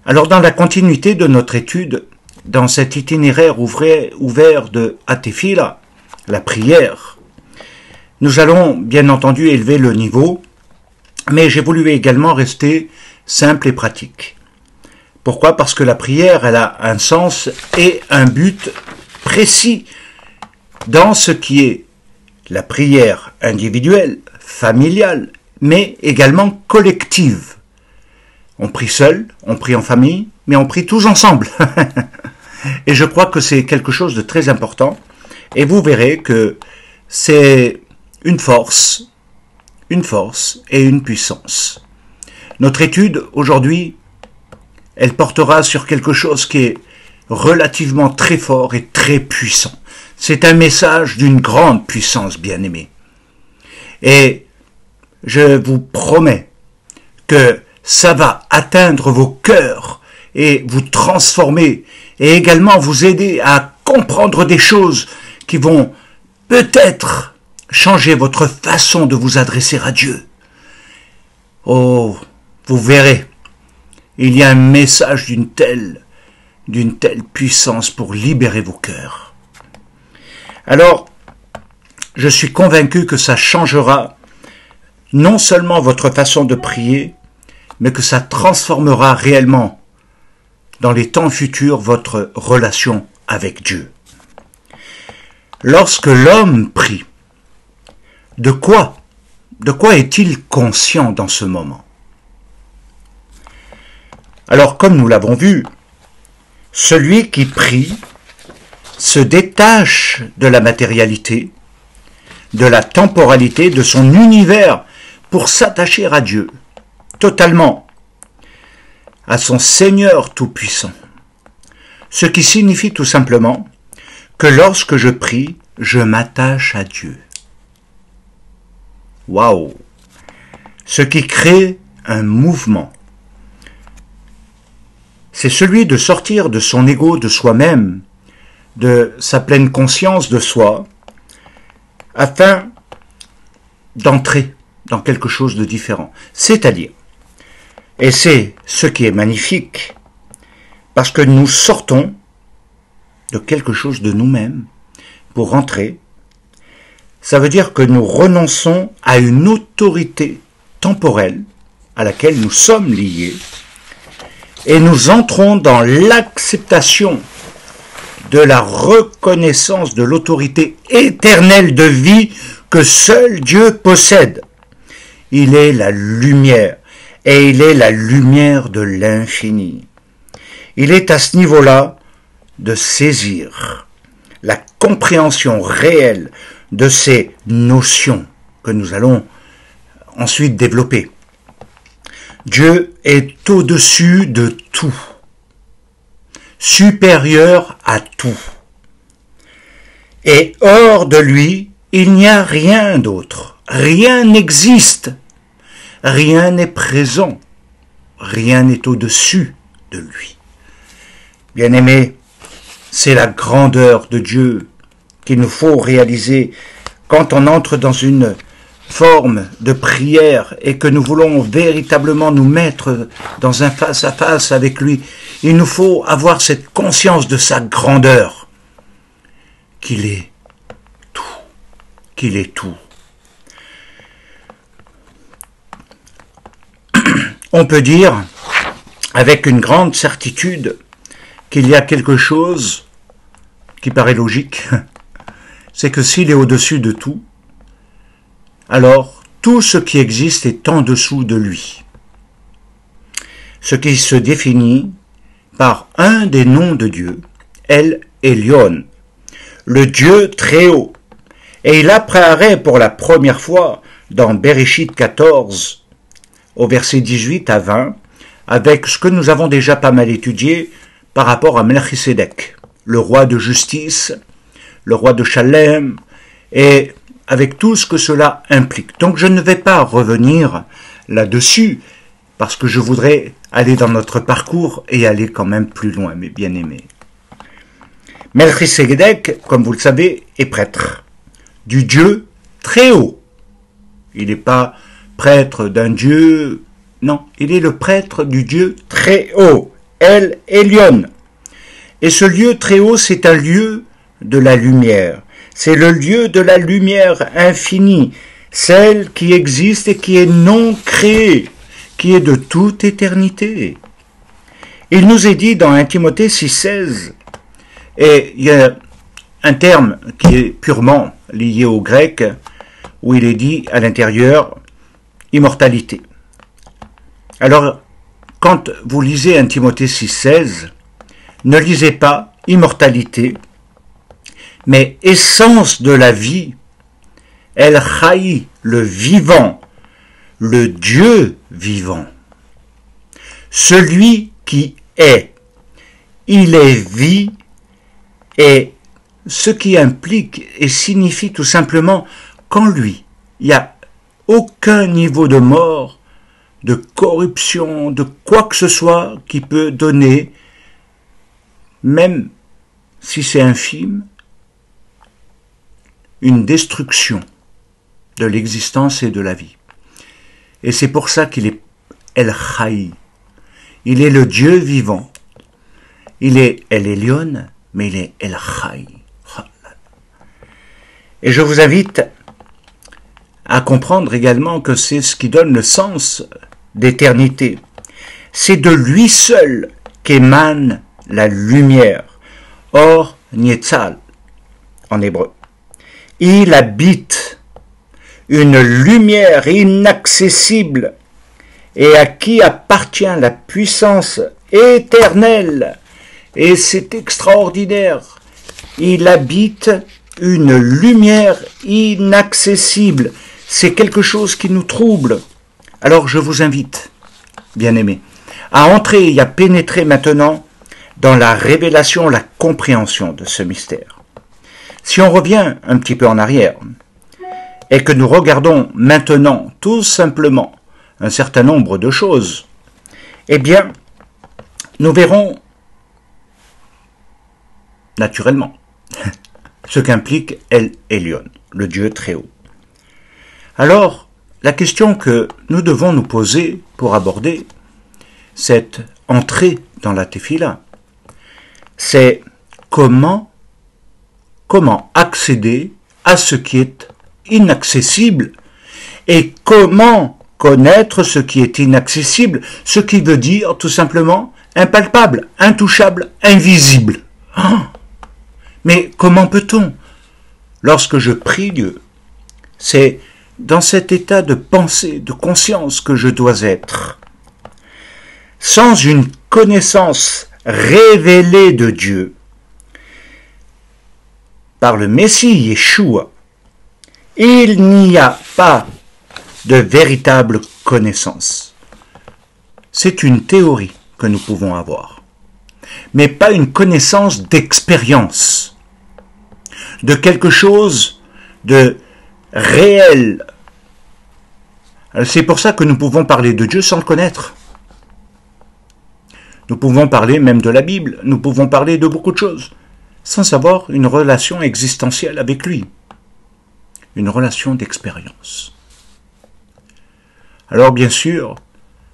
Alors dans la continuité de notre étude, dans cet itinéraire ouvert de Atefila, la prière, nous allons bien entendu élever le niveau, mais j'ai voulu également rester simple et pratique. Pourquoi? Parce que la prière, elle a un sens et un but précis dans ce qui est la prière individuelle, familiale, mais également collective. On prie seul, on prie en famille, mais on prie tous ensemble. Et je crois que c'est quelque chose de très important. Et vous verrez que c'est une force et une puissance. Notre étude aujourd'hui, elle portera sur quelque chose qui est relativement très fort et très puissant. C'est un message d'une grande puissance, bien-aimés. Et je vous promets que ça va atteindre vos cœurs et vous transformer et également vous aider à comprendre des choses qui vont peut-être changer votre façon de vous adresser à Dieu. Oh, vous verrez, il y a un message d'une telle puissance pour libérer vos cœurs. Alors, je suis convaincu que ça changera non seulement votre façon de prier, mais que ça transformera réellement dans les temps futurs votre relation avec Dieu. Lorsque l'homme prie, de quoi est-il conscient dans ce moment? Alors, comme nous l'avons vu, celui qui prie se détache de la matérialité, de la temporalité, de son univers pour s'attacher à Dieu, totalement, à son Seigneur Tout-Puissant. Ce qui signifie tout simplement que lorsque je prie, je m'attache à Dieu. Waouh! Ce qui crée un mouvement. C'est celui de sortir de son ego, de soi-même, de sa pleine conscience de soi, afin d'entrer dans quelque chose de différent. C'est-à-dire, et c'est ce qui est magnifique, parce que nous sortons de quelque chose de nous-mêmes pour rentrer, ça veut dire que nous renonçons à une autorité temporelle à laquelle nous sommes liés et nous entrons dans l'acceptation de la reconnaissance de l'autorité éternelle de vie que seul Dieu possède. Il est la lumière et il est la lumière de l'infini. Il est à ce niveau-là de saisir la compréhension réelle de ces notions que nous allons ensuite développer. Dieu est au-dessus de tout, supérieur à tout. Et hors de lui, il n'y a rien d'autre. Rien n'existe. Rien n'est présent. Rien n'est au-dessus de lui. Bien-aimés, c'est la grandeur de Dieu qu'il nous faut réaliser quand on entre dans une forme de prière et que nous voulons véritablement nous mettre dans un face-à-face avec lui. Il nous faut avoir cette conscience de sa grandeur, qu'il est tout, qu'il est tout. On peut dire, avec une grande certitude, qu'il y a quelque chose qui paraît logique, c'est que s'il est au-dessus de tout, alors tout ce qui existe est en dessous de lui. Ce qui se définit par un des noms de Dieu, El Elyon, le Dieu très haut. Et il apparaît pour la première fois dans Bereshit 14, au verset 18 à 20, avec ce que nous avons déjà pas mal étudié par rapport à Melchisédek, le roi de justice, le roi de Shalem, et avec tout ce que cela implique. Donc je ne vais pas revenir là-dessus, parce que je voudrais aller dans notre parcours et aller quand même plus loin, mes bien-aimés. Melchisédek, comme vous le savez, est prêtre du Dieu très haut. Il n'est pas prêtre d'un Dieu, non, il est le prêtre du Dieu très haut, El Elyon. Et ce lieu très haut, c'est un lieu de la lumière. C'est le lieu de la lumière infinie, celle qui existe et qui est non créée, qui est de toute éternité. Il nous est dit dans 1 Timothée 6,16, et il y a un terme qui est purement lié au grec, où il est dit à l'intérieur immortalité. Alors, quand vous lisez 1 Timothée 6,16, ne lisez pas immortalité, mais essence de la vie, El Chaï, le vivant, le Dieu vivant, celui qui est. Il est vie, et ce qui implique et signifie tout simplement qu'en lui, il n'y a aucun niveau de mort, de corruption, de quoi que ce soit qui peut donner, même si c'est infime, une destruction de l'existence et de la vie. Et c'est pour ça qu'il est El Chaï. Il est le Dieu vivant. Il est El Elyon, mais il est El Chaï. Et je vous invite à comprendre également que c'est ce qui donne le sens d'éternité. C'est de lui seul qu'émane la lumière. Or, Nietzal, en hébreu. Il habite une lumière inaccessible et à qui appartient la puissance éternelle. Et c'est extraordinaire. Il habite une lumière inaccessible. C'est quelque chose qui nous trouble. Alors je vous invite, bien-aimés, à entrer et à pénétrer maintenant dans la révélation, la compréhension de ce mystère. Si on revient un petit peu en arrière, et que nous regardons maintenant tout simplement un certain nombre de choses, eh bien, nous verrons naturellement ce qu'implique El Elyon, le Dieu très haut. Alors, la question que nous devons nous poser pour aborder cette entrée dans la Tefila, c'est comment accéder à ce qui est inaccessible et comment connaître ce qui est inaccessible, ce qui veut dire tout simplement impalpable, intouchable, invisible. Oh, mais comment peut-on? Lorsque je prie Dieu, c'est dans cet état de pensée, de conscience que je dois être. Sans une connaissance révélée de Dieu, par le Messie Yeshua, il n'y a pas de véritable connaissance. C'est une théorie que nous pouvons avoir, mais pas une connaissance d'expérience, de quelque chose de réel. C'est pour ça que nous pouvons parler de Dieu sans le connaître. Nous pouvons parler même de la Bible, nous pouvons parler de beaucoup de choses, sans avoir une relation existentielle avec lui, une relation d'expérience. Alors bien sûr,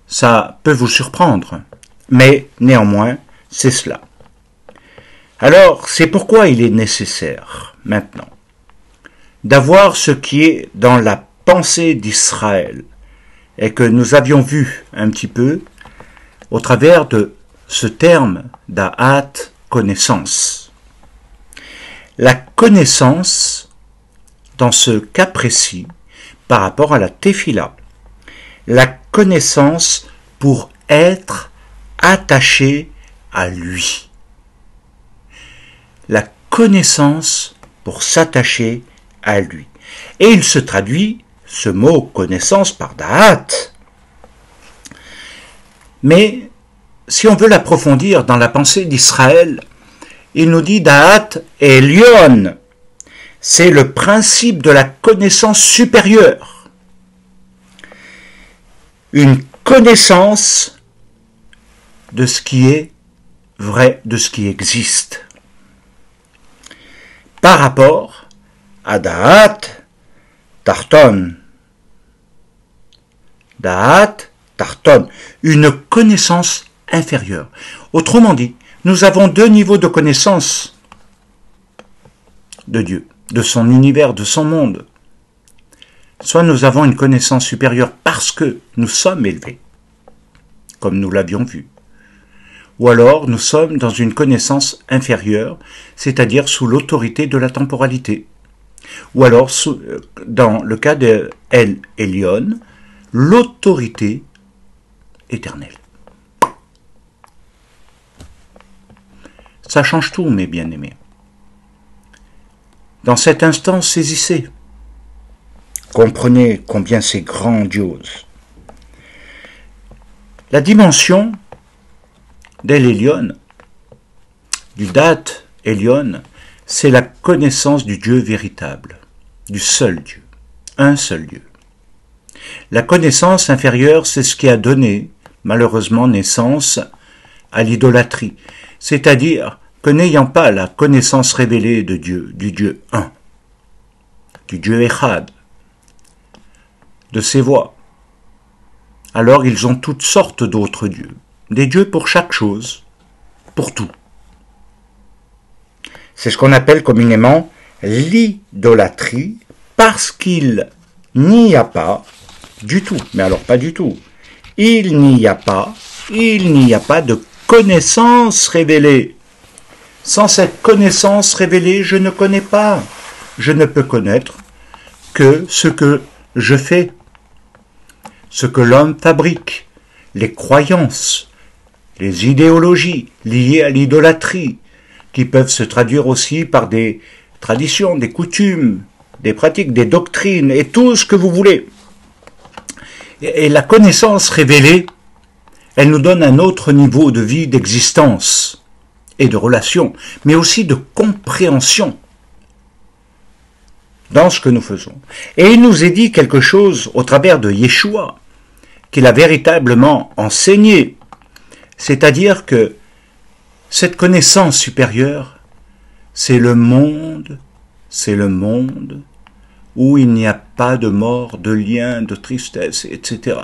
ça peut vous surprendre, mais néanmoins, c'est cela. Alors, c'est pourquoi il est nécessaire, maintenant, d'avoir ce qui est dans la pensée d'Israël, et que nous avions vu un petit peu au travers de ce terme d'Ahat, connaissance. La connaissance, dans ce cas précis, par rapport à la Tefila, la connaissance pour être attaché à lui. La connaissance pour s'attacher à lui. Et il se traduit, ce mot connaissance, par Da'at. Mais si on veut l'approfondir dans la pensée d'Israël, il nous dit Da'at Elyon. C'est le principe de la connaissance supérieure. Une connaissance de ce qui est vrai, de ce qui existe. Par rapport à Da'at Tarton. Da'at Tarton. Une connaissance inférieure. Autrement dit, nous avons deux niveaux de connaissance de Dieu, de son univers, de son monde. Soit nous avons une connaissance supérieure parce que nous sommes élevés, comme nous l'avions vu. Ou alors nous sommes dans une connaissance inférieure, c'est-à-dire sous l'autorité de la temporalité. Ou alors, dans le cas de El Elyon, l'autorité éternelle. Ça change tout, mes bien-aimés. Dans cet instant, saisissez. Comprenez combien c'est grandiose. La dimension d'El Elyon, du Dat Elyon, c'est la connaissance du Dieu véritable, du seul Dieu, un seul Dieu. La connaissance inférieure, c'est ce qui a donné, malheureusement, naissance à l'idolâtrie, c'est-à-dire que n'ayant pas la connaissance révélée de Dieu, du Dieu un, du Dieu Echad, de ses voies, alors ils ont toutes sortes d'autres dieux, des dieux pour chaque chose, pour tout. C'est ce qu'on appelle communément l'idolâtrie, parce qu'il n'y a pas du tout, mais alors pas du tout, il n'y a pas de connaissance révélée. Sans cette connaissance révélée, je ne connais pas. Je ne peux connaître que ce que je fais, ce que l'homme fabrique, les croyances, les idéologies liées à l'idolâtrie, qui peuvent se traduire aussi par des traditions, des coutumes, des pratiques, des doctrines, et tout ce que vous voulez. Et la connaissance révélée, elle nous donne un autre niveau de vie, d'existence et de relation, mais aussi de compréhension dans ce que nous faisons. Et il nous est dit quelque chose au travers de Yeshua, qu'il a véritablement enseigné, c'est-à-dire que cette connaissance supérieure, c'est le monde où il n'y a pas de mort, de lien, de tristesse, etc.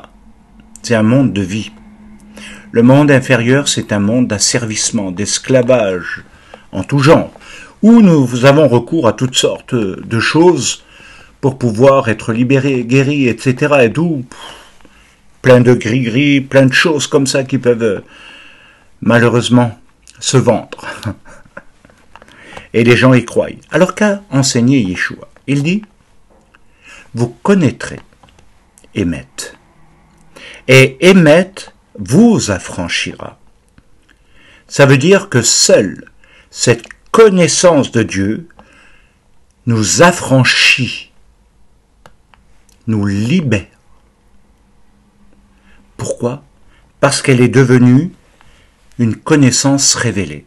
C'est un monde de vie. Le monde inférieur, c'est un monde d'asservissement, d'esclavage, en tout genre, où nous avons recours à toutes sortes de choses pour pouvoir être libérés, guéris, etc. Et d'où plein de gris-gris, plein de choses comme ça qui peuvent malheureusement se vendre. Et les gens y croient. Alors qu'a enseigné Yeshua? Il dit, vous connaîtrez Émet. Et Émet vous affranchira. Ça veut dire que seule cette connaissance de Dieu nous affranchit, nous libère. Pourquoi? Parce qu'elle est devenue une connaissance révélée.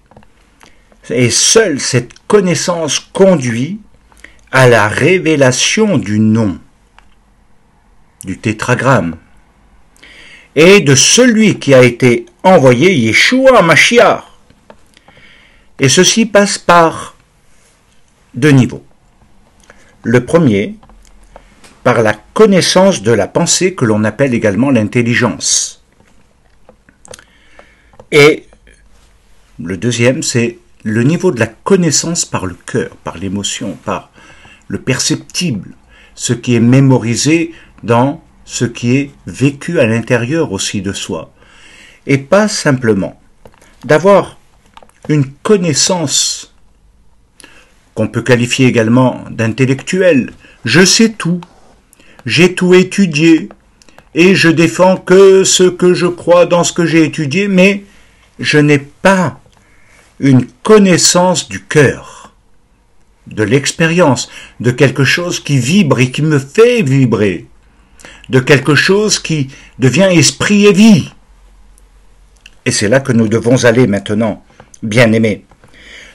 Et seule cette connaissance conduit à la révélation du nom, du tétragramme, et de celui qui a été envoyé, Yeshua Mashiach. Et ceci passe par deux niveaux. Le premier, par la connaissance de la pensée que l'on appelle également l'intelligence. Et le deuxième, c'est le niveau de la connaissance par le cœur, par l'émotion, par le perceptible, ce qui est mémorisé dans ce qui est vécu à l'intérieur aussi de soi. Et pas simplement d'avoir une connaissance qu'on peut qualifier également d'intellectuelle. Je sais tout, j'ai tout étudié, et je défends que ce que je crois dans ce que j'ai étudié, mais je n'ai pas une connaissance du cœur, de l'expérience, de quelque chose qui vibre et qui me fait vibrer, de quelque chose qui devient esprit et vie. Et c'est là que nous devons aller maintenant, bien-aimés.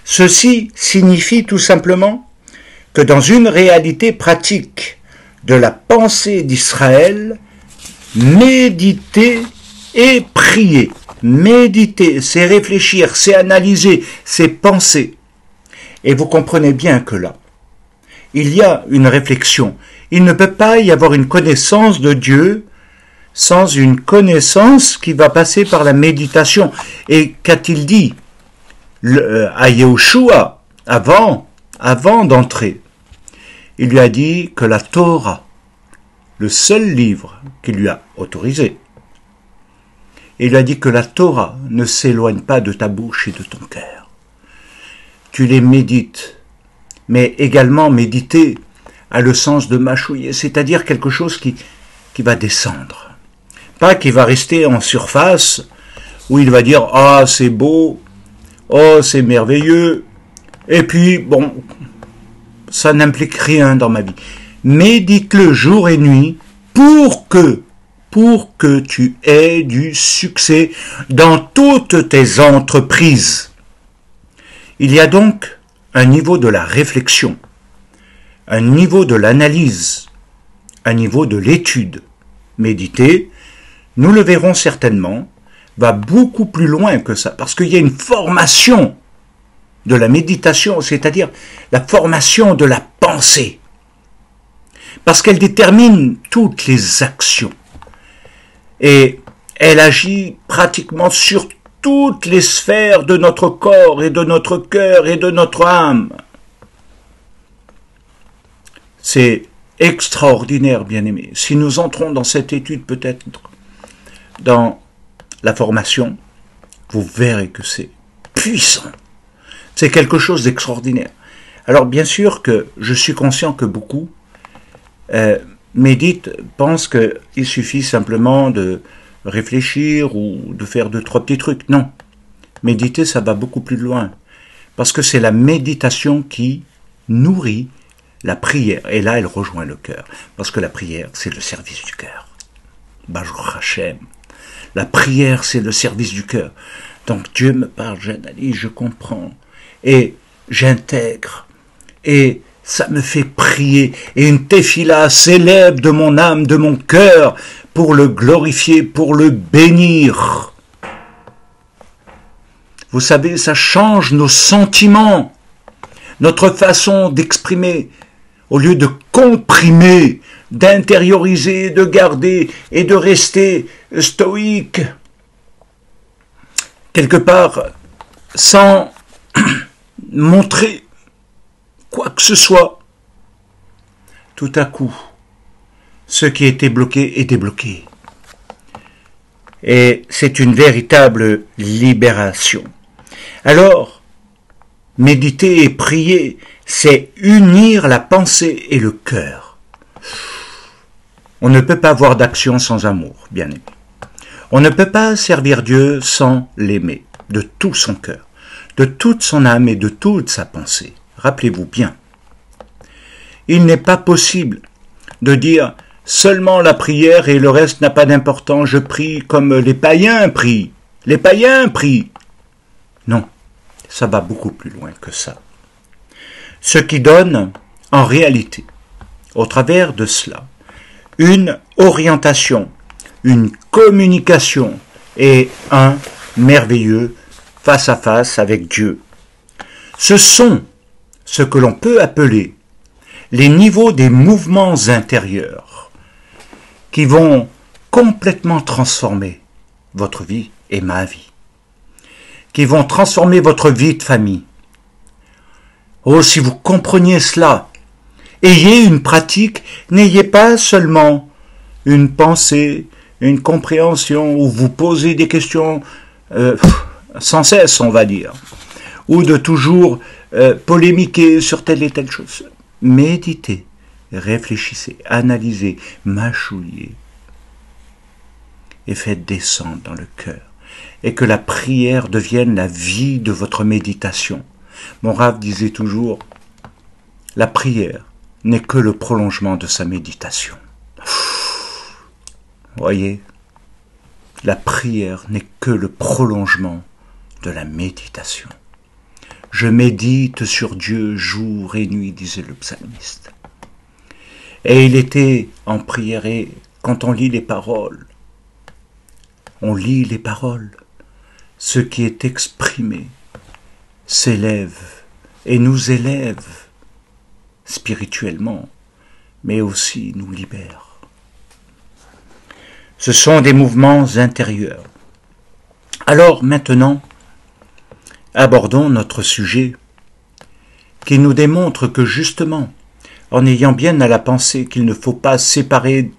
Ceci signifie tout simplement que dans une réalité pratique de la pensée d'Israël, méditer et prier. Méditer, c'est réfléchir, c'est analyser, c'est penser. Et vous comprenez bien que là, il y a une réflexion. Il ne peut pas y avoir une connaissance de Dieu sans une connaissance qui va passer par la méditation. Et qu'a-t-il dit à Yahushua avant d'entrer? Il lui a dit que la Torah, le seul livre qu'il lui a autorisé, il lui a dit que la Torah ne s'éloigne pas de ta bouche et de ton cœur. Tu les médites, mais également méditer a le sens de mâchouiller, c'est-à-dire quelque chose qui va descendre. Pas qui va rester en surface, où il va dire « Ah, c'est beau, oh, c'est merveilleux », et puis, bon, ça n'implique rien dans ma vie. Médite-le jour et nuit pour que tu aies du succès dans toutes tes entreprises. Il y a donc un niveau de la réflexion, un niveau de l'analyse, un niveau de l'étude. Méditer, nous le verrons certainement, va beaucoup plus loin que ça, parce qu'il y a une formation de la méditation, c'est-à-dire la formation de la pensée, parce qu'elle détermine toutes les actions, et elle agit pratiquement sur toutes les sphères de notre corps et de notre cœur et de notre âme. C'est extraordinaire, bien-aimés. Si nous entrons dans cette étude, peut-être dans la formation, vous verrez que c'est puissant. C'est quelque chose d'extraordinaire. Alors, bien sûr que je suis conscient que beaucoup méditent, pensent qu'il suffit simplement de réfléchir ou de faire 2-3 petits trucs. Non. Méditer, ça va beaucoup plus loin. Parce que c'est la méditation qui nourrit la prière. Et là, elle rejoint le cœur. Parce que la prière, c'est le service du cœur. Baruch Hashem. La prière, c'est le service du cœur. Donc Dieu me parle, j'analyse, je comprends. Et j'intègre. Et ça me fait prier. Et une tefila s'élève de mon âme, de mon cœur, pour le glorifier, pour le bénir. Vous savez, ça change nos sentiments, notre façon d'exprimer. Au lieu de comprimer, d'intérioriser, de garder et de rester stoïque, quelque part, sans montrer quoi que ce soit. Tout à coup, ce qui était bloqué est débloqué. Et c'est une véritable libération. Alors, méditer et prier, c'est unir la pensée et le cœur. On ne peut pas avoir d'action sans amour, bien aimé. On ne peut pas servir Dieu sans l'aimer, de tout son cœur, de toute son âme et de toute sa pensée. Rappelez-vous bien. Il n'est pas possible de dire seulement la prière et le reste n'a pas d'importance, je prie comme les païens prient. Les païens prient. Non, ça va beaucoup plus loin que ça. Ce qui donne, en réalité, au travers de cela, une orientation, une communication et un merveilleux face-à-face avec Dieu. Ce sont ce que l'on peut appeler les niveaux des mouvements intérieurs qui vont complètement transformer votre vie et ma vie, qui vont transformer votre vie de famille. Oh, si vous compreniez cela, ayez une pratique, n'ayez pas seulement une pensée, une compréhension, où vous posez des questions sans cesse, on va dire, ou de toujours polémiquer sur telle et telle chose. Méditez, réfléchissez, analysez, mâchouillez, et faites descendre dans le cœur, et que la prière devienne la vie de votre méditation. Mon Rav disait toujours, la prière n'est que le prolongement de sa méditation. Voyez, la prière n'est que le prolongement de la méditation. Je médite sur Dieu jour et nuit, disait le psalmiste. Et il était en prière, et quand on lit les paroles, ce qui est exprimé s'élève et nous élève spirituellement, mais aussi nous libère. Ce sont des mouvements intérieurs. Alors maintenant, abordons notre sujet qui nous démontre que justement, en ayant bien à la pensée qu'il ne faut pas séparer,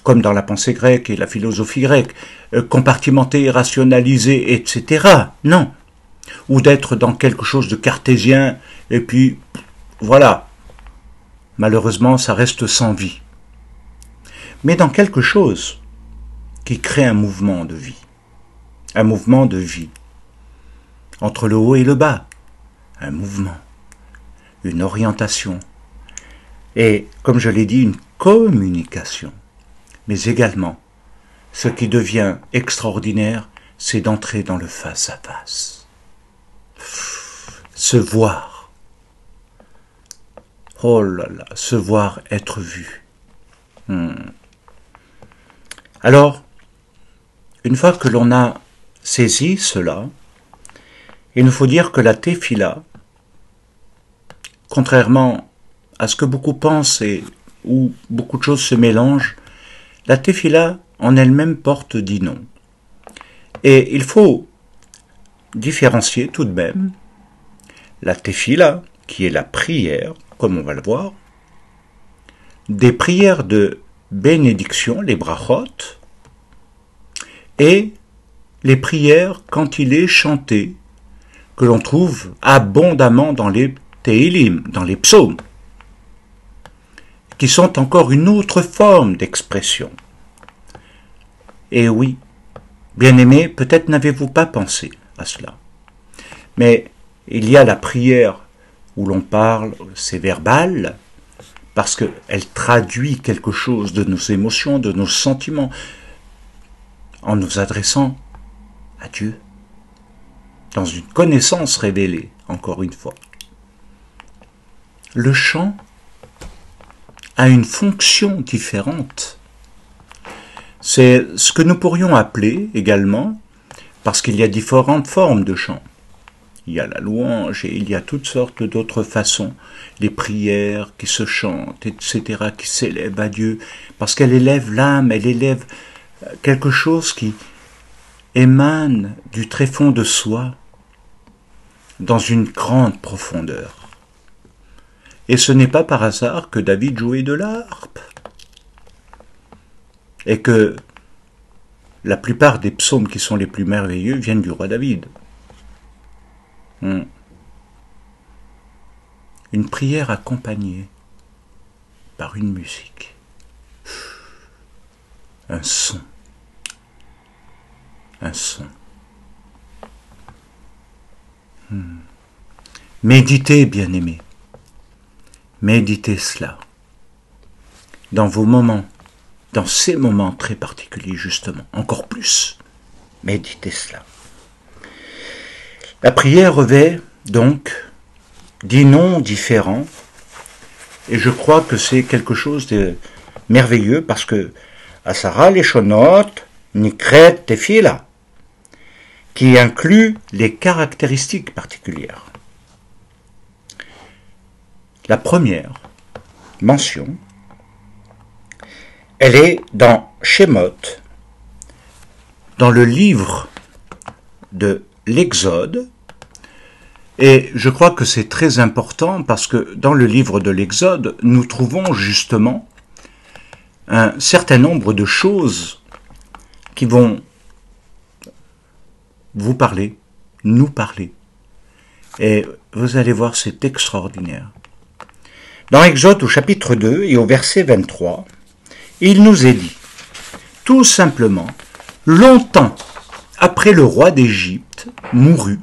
comme dans la pensée grecque et la philosophie grecque, compartimenter, rationaliser, etc. Non. Ou d'être dans quelque chose de cartésien, et puis, voilà. Malheureusement, ça reste sans vie. Mais dans quelque chose qui crée un mouvement de vie. Un mouvement de vie. Entre le haut et le bas. Un mouvement. Une orientation. Et, comme je l'ai dit, une communication. Mais également, ce qui devient extraordinaire, c'est d'entrer dans le face-à-face. Se voir. Oh là là, se voir être vu. Alors, une fois que l'on a saisi cela, il nous faut dire que la Tefila, contrairement à ce que beaucoup pensent et où beaucoup de choses se mélangent, la Tefila en elle-même porte 10 noms. Et il faut différencier tout de même la Tefila, qui est la prière, comme on va le voir, des prières de bénédiction, les brachot, et les prières quand il est chanté, que l'on trouve abondamment dans les Tehillim, dans les psaumes, qui sont encore une autre forme d'expression. Et oui, bien-aimés, peut-être n'avez-vous pas pensé à cela, mais il y a la prière où l'on parle, c'est verbal, parce qu'elle traduit quelque chose de nos émotions, de nos sentiments, en nous adressant à Dieu, dans une connaissance révélée, encore une fois. Le chant a une fonction différente. C'est ce que nous pourrions appeler également, parce qu'il y a différentes formes de chant. Il y a la louange et il y a toutes sortes d'autres façons, les prières qui se chantent, etc., qui s'élèvent à Dieu, parce qu'elle élève l'âme, elle élève quelque chose qui émane du tréfonds de soi, dans une grande profondeur. Et ce n'est pas par hasard que David jouait de la harpe, et que la plupart des psaumes qui sont les plus merveilleux viennent du roi David. Une prière accompagnée par une musique, un son, Méditez, bien-aimés, méditez cela dans vos moments, dans ces moments très particuliers justement, encore plus, méditez cela. La prière revêt donc 10 noms différents, et je crois que c'est quelque chose de merveilleux parce que Asara Leshonot Nikret Tefila, qui inclut les caractéristiques particulières. La première mention, elle est dans Shemot, dans le livre de l'Exode, et je crois que c'est très important parce que dans le livre de l'Exode, nous trouvons justement un certain nombre de choses qui vont vous parler, nous parler. Et vous allez voir, c'est extraordinaire. Dans Exode au chapitre 2 et au verset 23, il nous est dit, tout simplement, longtemps après le roi d'Égypte mourut,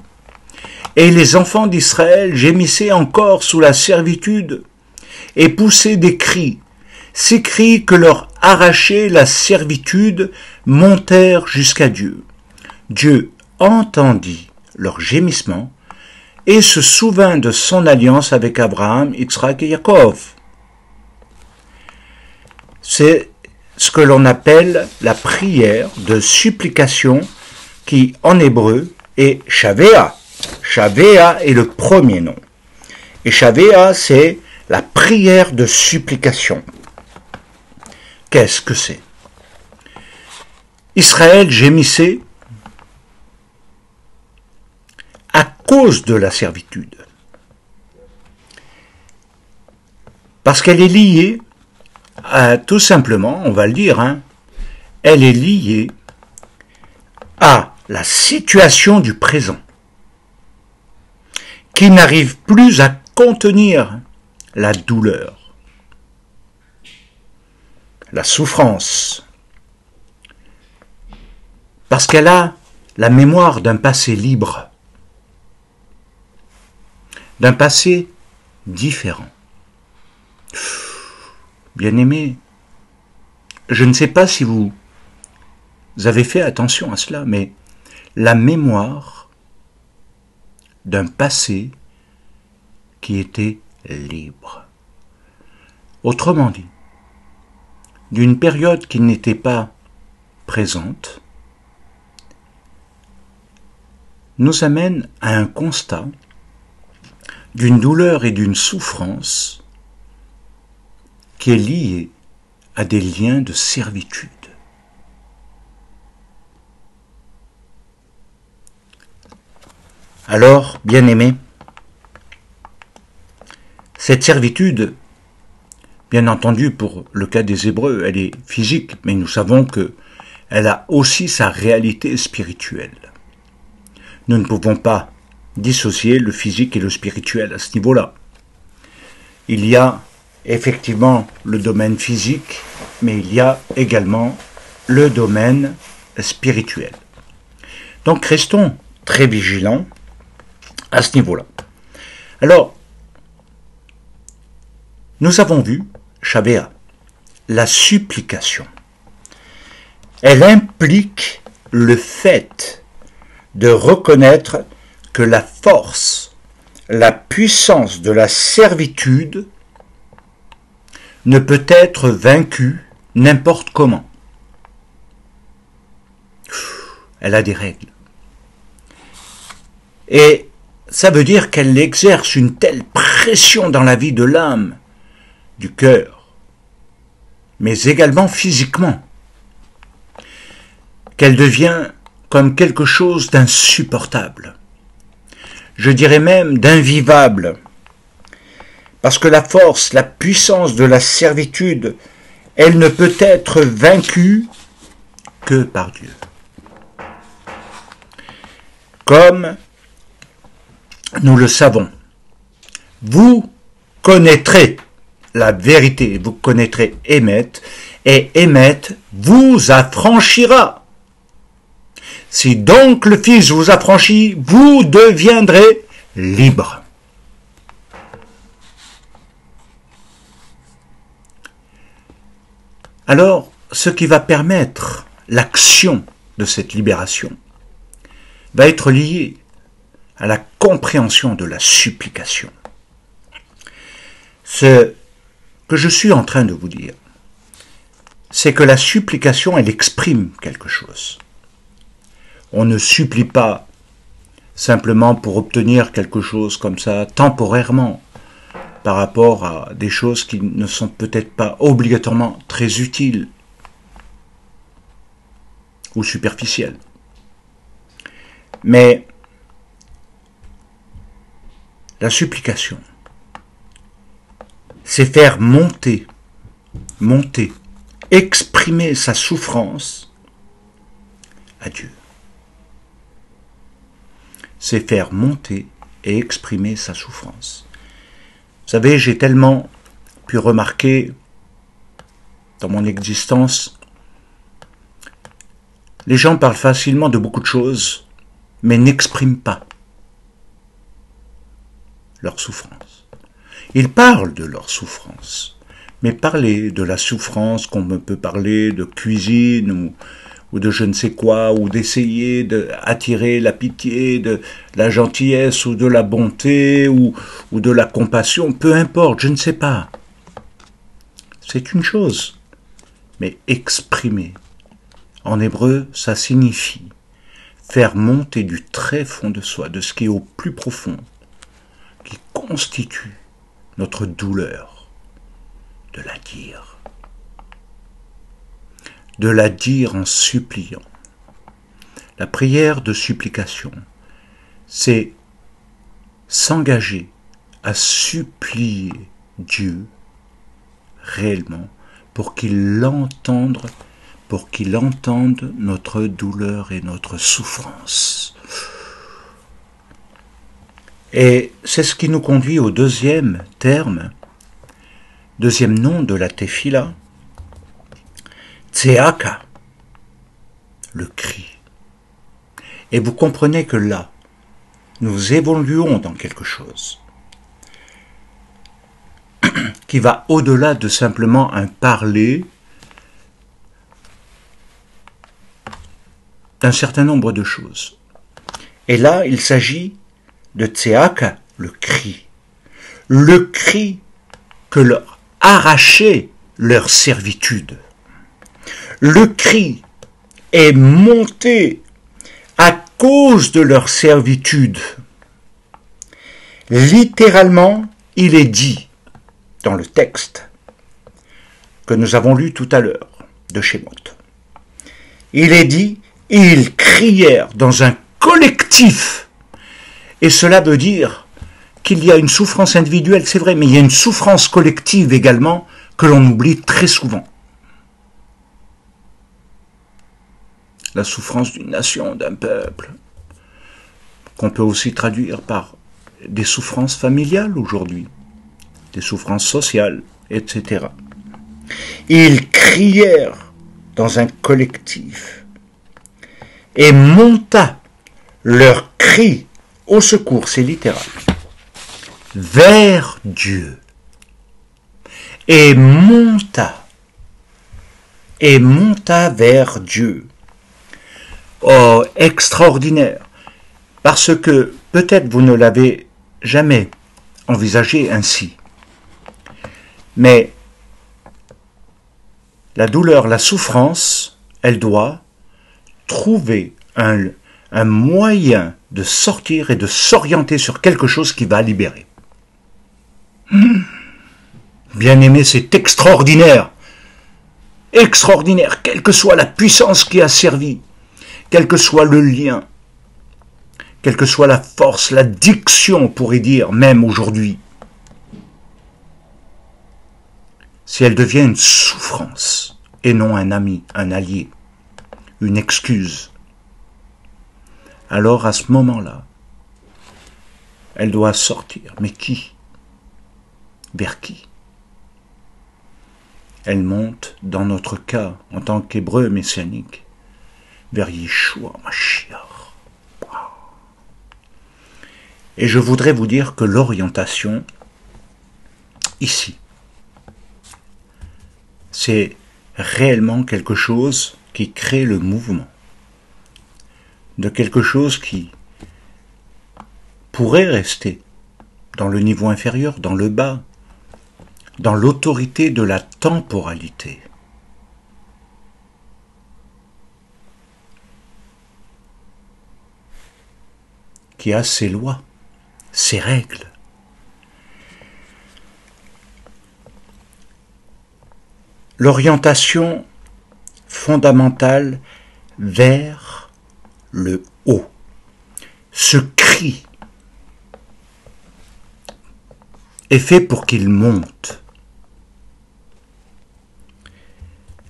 et les enfants d'Israël gémissaient encore sous la servitude et poussaient des cris. Ces cris que leur arrachait la servitude montèrent jusqu'à Dieu. Dieu entendit leurs gémissements et se souvint de son alliance avec Abraham, Yitzhak et Yaakov. C'est ce que l'on appelle la prière de supplication qui, en hébreu, est Shavea. Shavea est le premier nom. Et Shavea, c'est la prière de supplication. Qu'est-ce que c'est? Israël gémissait à cause de la servitude. Parce qu'elle est liée à, tout simplement, on va le dire, elle est liée à la situation du présent, qui n'arrive plus à contenir la douleur, la souffrance, parce qu'elle a la mémoire d'un passé libre, d'un passé différent. Bien-aimés, je ne sais pas si vous avez fait attention à cela, mais la mémoire d'un passé qui était libre. Autrement dit, d'une période qui n'était pas présente, nous amène à un constat d'une douleur et d'une souffrance qui est liée à des liens de servitude. Alors, bien-aimés, cette servitude, bien entendu pour le cas des Hébreux, elle est physique, mais nous savons qu'elle a aussi sa réalité spirituelle. Nous ne pouvons pas dissocier le physique et le spirituel à ce niveau-là. Il y a effectivement le domaine physique, mais il y a également le domaine spirituel. Donc restons très vigilants à ce niveau-là. Alors, nous avons vu, Shabéa, la supplication. Elle implique le fait de reconnaître que la force, la puissance de la servitude ne peut être vaincue n'importe comment. Elle a des règles. Et ça veut dire qu'elle exerce une telle pression dans la vie de l'âme, du cœur, mais également physiquement, qu'elle devient comme quelque chose d'insupportable. Je dirais même d'invivable. Parce que la force, la puissance de la servitude, elle ne peut être vaincue que par Dieu. Comme nous le savons, vous connaîtrez la vérité, vous connaîtrez Émet, et Émet vous affranchira. Si donc le Fils vous affranchit, vous deviendrez libre. Alors, ce qui va permettre l'action de cette libération va être lié à la compréhension de la supplication. Ce que je suis en train de vous dire, c'est que la supplication, elle exprime quelque chose. On ne supplie pas simplement pour obtenir quelque chose comme ça, temporairement, par rapport à des choses qui ne sont peut-être pas obligatoirement très utiles ou superficielles. Mais la supplication, c'est faire monter, exprimer sa souffrance à Dieu. C'est faire monter et exprimer sa souffrance. Vous savez, j'ai tellement pu remarquer dans mon existence, les gens parlent facilement de beaucoup de choses, mais n'expriment pas leur souffrance. Ils parlent de leur souffrance, mais parler de la souffrance, qu'on peut parler de cuisine ou de je ne sais quoi, ou d'essayer d'attirer la pitié, de la gentillesse, ou de la bonté, ou de la compassion, peu importe, je ne sais pas. C'est une chose, mais exprimer. En hébreu, ça signifie faire monter du très fond de soi, de ce qui est au plus profond, qui constitue notre douleur, de la dire. de la dire en suppliant. La prière de supplication, c'est s'engager à supplier Dieu réellement pour qu'il entende notre douleur et notre souffrance. Et c'est ce qui nous conduit au deuxième terme, deuxième nom de la tefila, tseaka, le cri. Et vous comprenez que là, nous évoluons dans quelque chose qui va au-delà de simplement un parler d'un certain nombre de choses. Et là, il s'agit de tseaka, le cri que leur arrachait leur servitude. Le cri est monté à cause de leur servitude. Littéralement, il est dit dans le texte que nous avons lu tout à l'heure de Shemot. Il est dit, ils crièrent dans un collectif. Et cela veut dire qu'il y a une souffrance individuelle, c'est vrai, mais il y a une souffrance collective également que l'on oublie très souvent. La souffrance d'une nation, d'un peuple, qu'on peut aussi traduire par des souffrances familiales aujourd'hui, des souffrances sociales, etc. Ils crièrent dans un collectif et monta leur cri au secours, c'est littéral, vers Dieu, et monta vers Dieu. Oh, extraordinaire, parce que peut-être vous ne l'avez jamais envisagé ainsi, mais la douleur, la souffrance, elle doit trouver un moyen de sortir et de s'orienter sur quelque chose qui va libérer. Bien-aimé, c'est extraordinaire. Extraordinaire, quelle que soit la puissance qui a servi, quel que soit le lien, quelle que soit la force, la diction, on pourrait dire, même aujourd'hui. Si elle devient une souffrance, et non un ami, un allié, une excuse, alors à ce moment-là, elle doit sortir. Mais qui? Vers qui? Elle monte, dans notre cas, en tant qu'hébreu messianique, vers Yeshua Mashiach. Et je voudrais vous dire que l'orientation, ici, c'est réellement quelque chose qui crée le mouvement, de quelque chose qui pourrait rester dans le niveau inférieur, dans le bas, dans l'autorité de la temporalité. Qui a ses lois, ses règles. L'orientation fondamentale vers le haut. Ce cri est fait pour qu'il monte.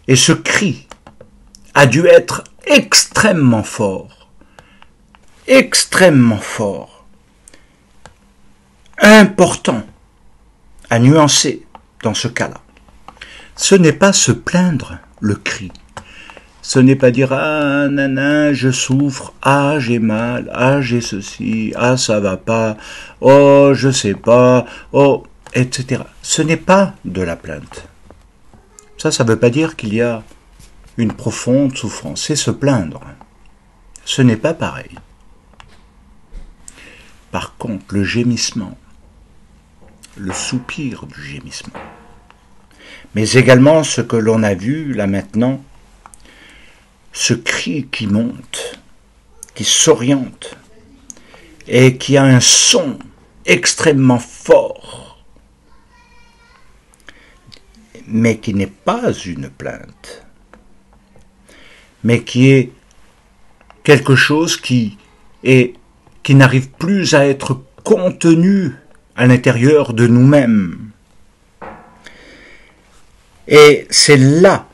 Et ce cri a dû être extrêmement fort, important à nuancer dans ce cas-là. Ce n'est pas se plaindre, le cri. Ce n'est pas dire « Ah, nana, je souffre, ah, j'ai mal, ah, j'ai ceci, ah, ça va pas, oh, je sais pas, oh, etc. » Ce n'est pas de la plainte. Ça ne veut pas dire qu'il y a une profonde souffrance. C'est se plaindre. Ce n'est pas pareil. Par contre, le gémissement, le soupir du gémissement, mais également ce que l'on a vu là maintenant, ce cri qui monte, qui s'oriente et qui a un son extrêmement fort, mais qui n'est pas une plainte. mais qui est quelque chose qui n'arrive plus à être contenu à l'intérieur de nous-mêmes. Et c'est là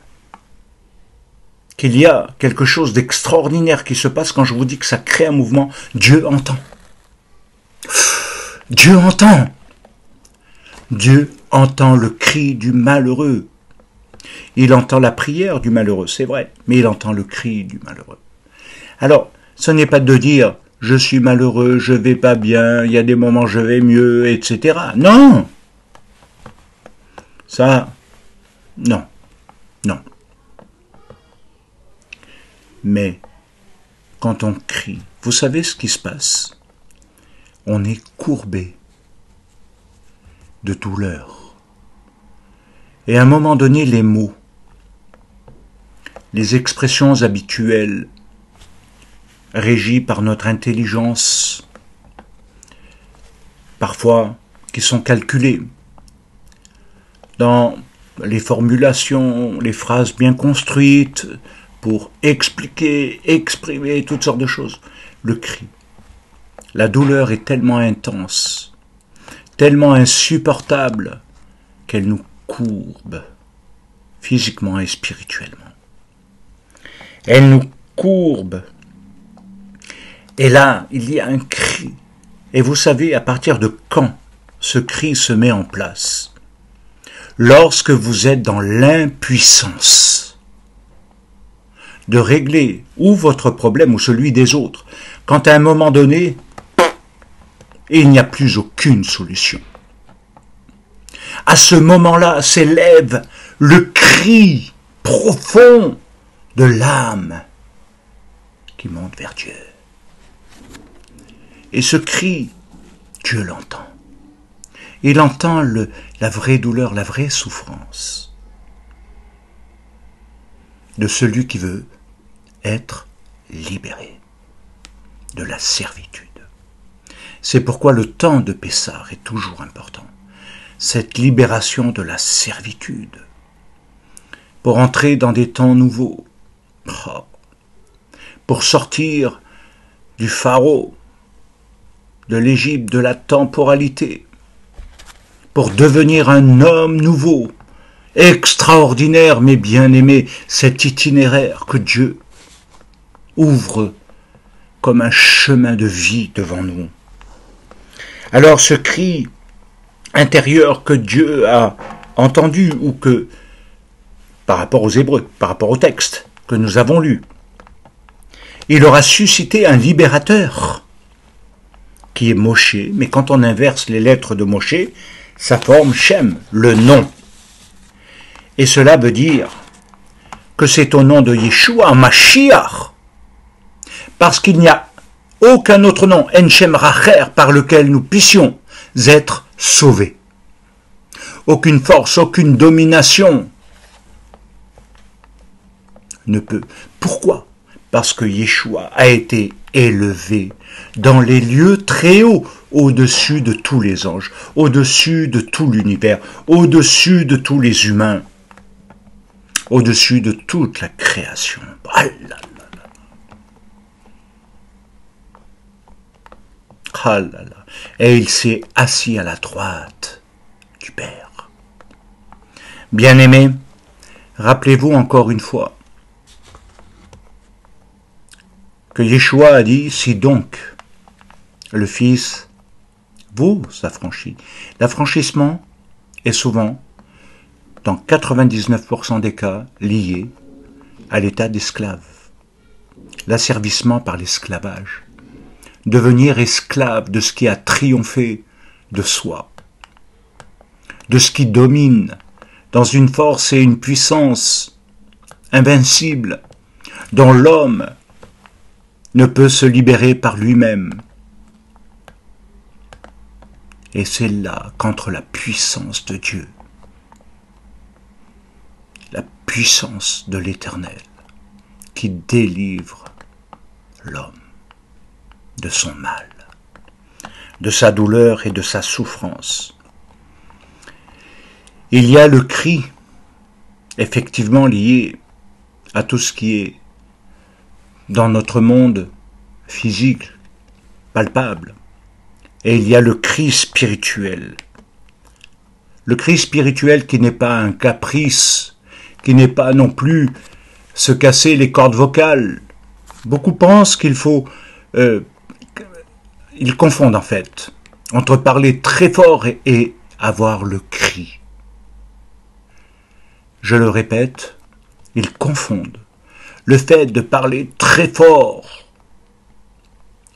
qu'il y a quelque chose d'extraordinaire qui se passe quand je vous dis que ça crée un mouvement. Dieu entend. Dieu entend. Dieu entend le cri du malheureux. Il entend la prière du malheureux, c'est vrai, mais il entend le cri du malheureux. Alors, ce n'est pas de dire « je suis malheureux, je vais pas bien, il y a des moments je vais mieux, etc. » Non. Ça, non. Non. Mais, quand on crie, vous savez ce qui se passe? On est courbé de douleur. Et à un moment donné, les mots, les expressions habituelles, régies par notre intelligence, parfois qui sont calculées, dans les formulations, les phrases bien construites, pour expliquer, exprimer toutes sortes de choses. Le cri. La douleur est tellement intense, tellement insupportable, qu'elle nous courbe, physiquement et spirituellement. Elle nous courbe. Et là, il y a un cri. Et vous savez à partir de quand ce cri se met en place? Lorsque vous êtes dans l'impuissance de régler ou votre problème ou celui des autres, quand à un moment donné, il n'y a plus aucune solution. À ce moment-là s'élève le cri profond de l'âme qui monte vers Dieu. Et ce cri, Dieu l'entend. Il entend la vraie douleur, la vraie souffrance de celui qui veut être libéré de la servitude. C'est pourquoi le temps de Pessah est toujours important. Cette libération de la servitude pour entrer dans des temps nouveaux, pour sortir du pharaon, de l'Égypte, de la temporalité, pour devenir un homme nouveau, extraordinaire mais bien-aimé, cet itinéraire que Dieu ouvre comme un chemin de vie devant nous. Alors ce cri intérieur que Dieu a entendu, ou que, par rapport aux Hébreux, par rapport au texte que nous avons lu, il aura suscité un libérateur, qui est Moshe, mais quand on inverse les lettres de Moshe, ça forme Shem, le nom. Et cela veut dire que c'est au nom de Yeshua, Mashiach, parce qu'il n'y a aucun autre nom, En Shem Racher, par lequel nous puissions être sauvés. Aucune force, aucune domination ne peut. Pourquoi? Parce que Yeshua a été élevé dans les lieux très hauts, au-dessus de tous les anges, au-dessus de tout l'univers, au-dessus de tous les humains, au-dessus de toute la création. Ah là là là. Ah là là. Et il s'est assis à la droite du Père. Bien-aimés, rappelez-vous encore une fois que Yeshua a dit, si donc le Fils vous affranchit. L'affranchissement est souvent, dans 99% des cas, lié à l'état d'esclave. L'asservissement par l'esclavage. Devenir esclave de ce qui a triomphé de soi. De ce qui domine dans une force et une puissance invincible dont l'homme ne peut se libérer par lui-même. Et c'est là qu'entre la puissance de Dieu, la puissance de l'Éternel, qui délivre l'homme de son mal, de sa douleur et de sa souffrance. Il y a le cri, effectivement lié à tout ce qui est dans notre monde physique, palpable, et il y a le cri spirituel. Le cri spirituel qui n'est pas un caprice, qui n'est pas non plus se casser les cordes vocales. Beaucoup pensent qu'il faut... ils confondent en fait entre parler très fort et avoir le cri. Je le répète, ils confondent le fait de parler très fort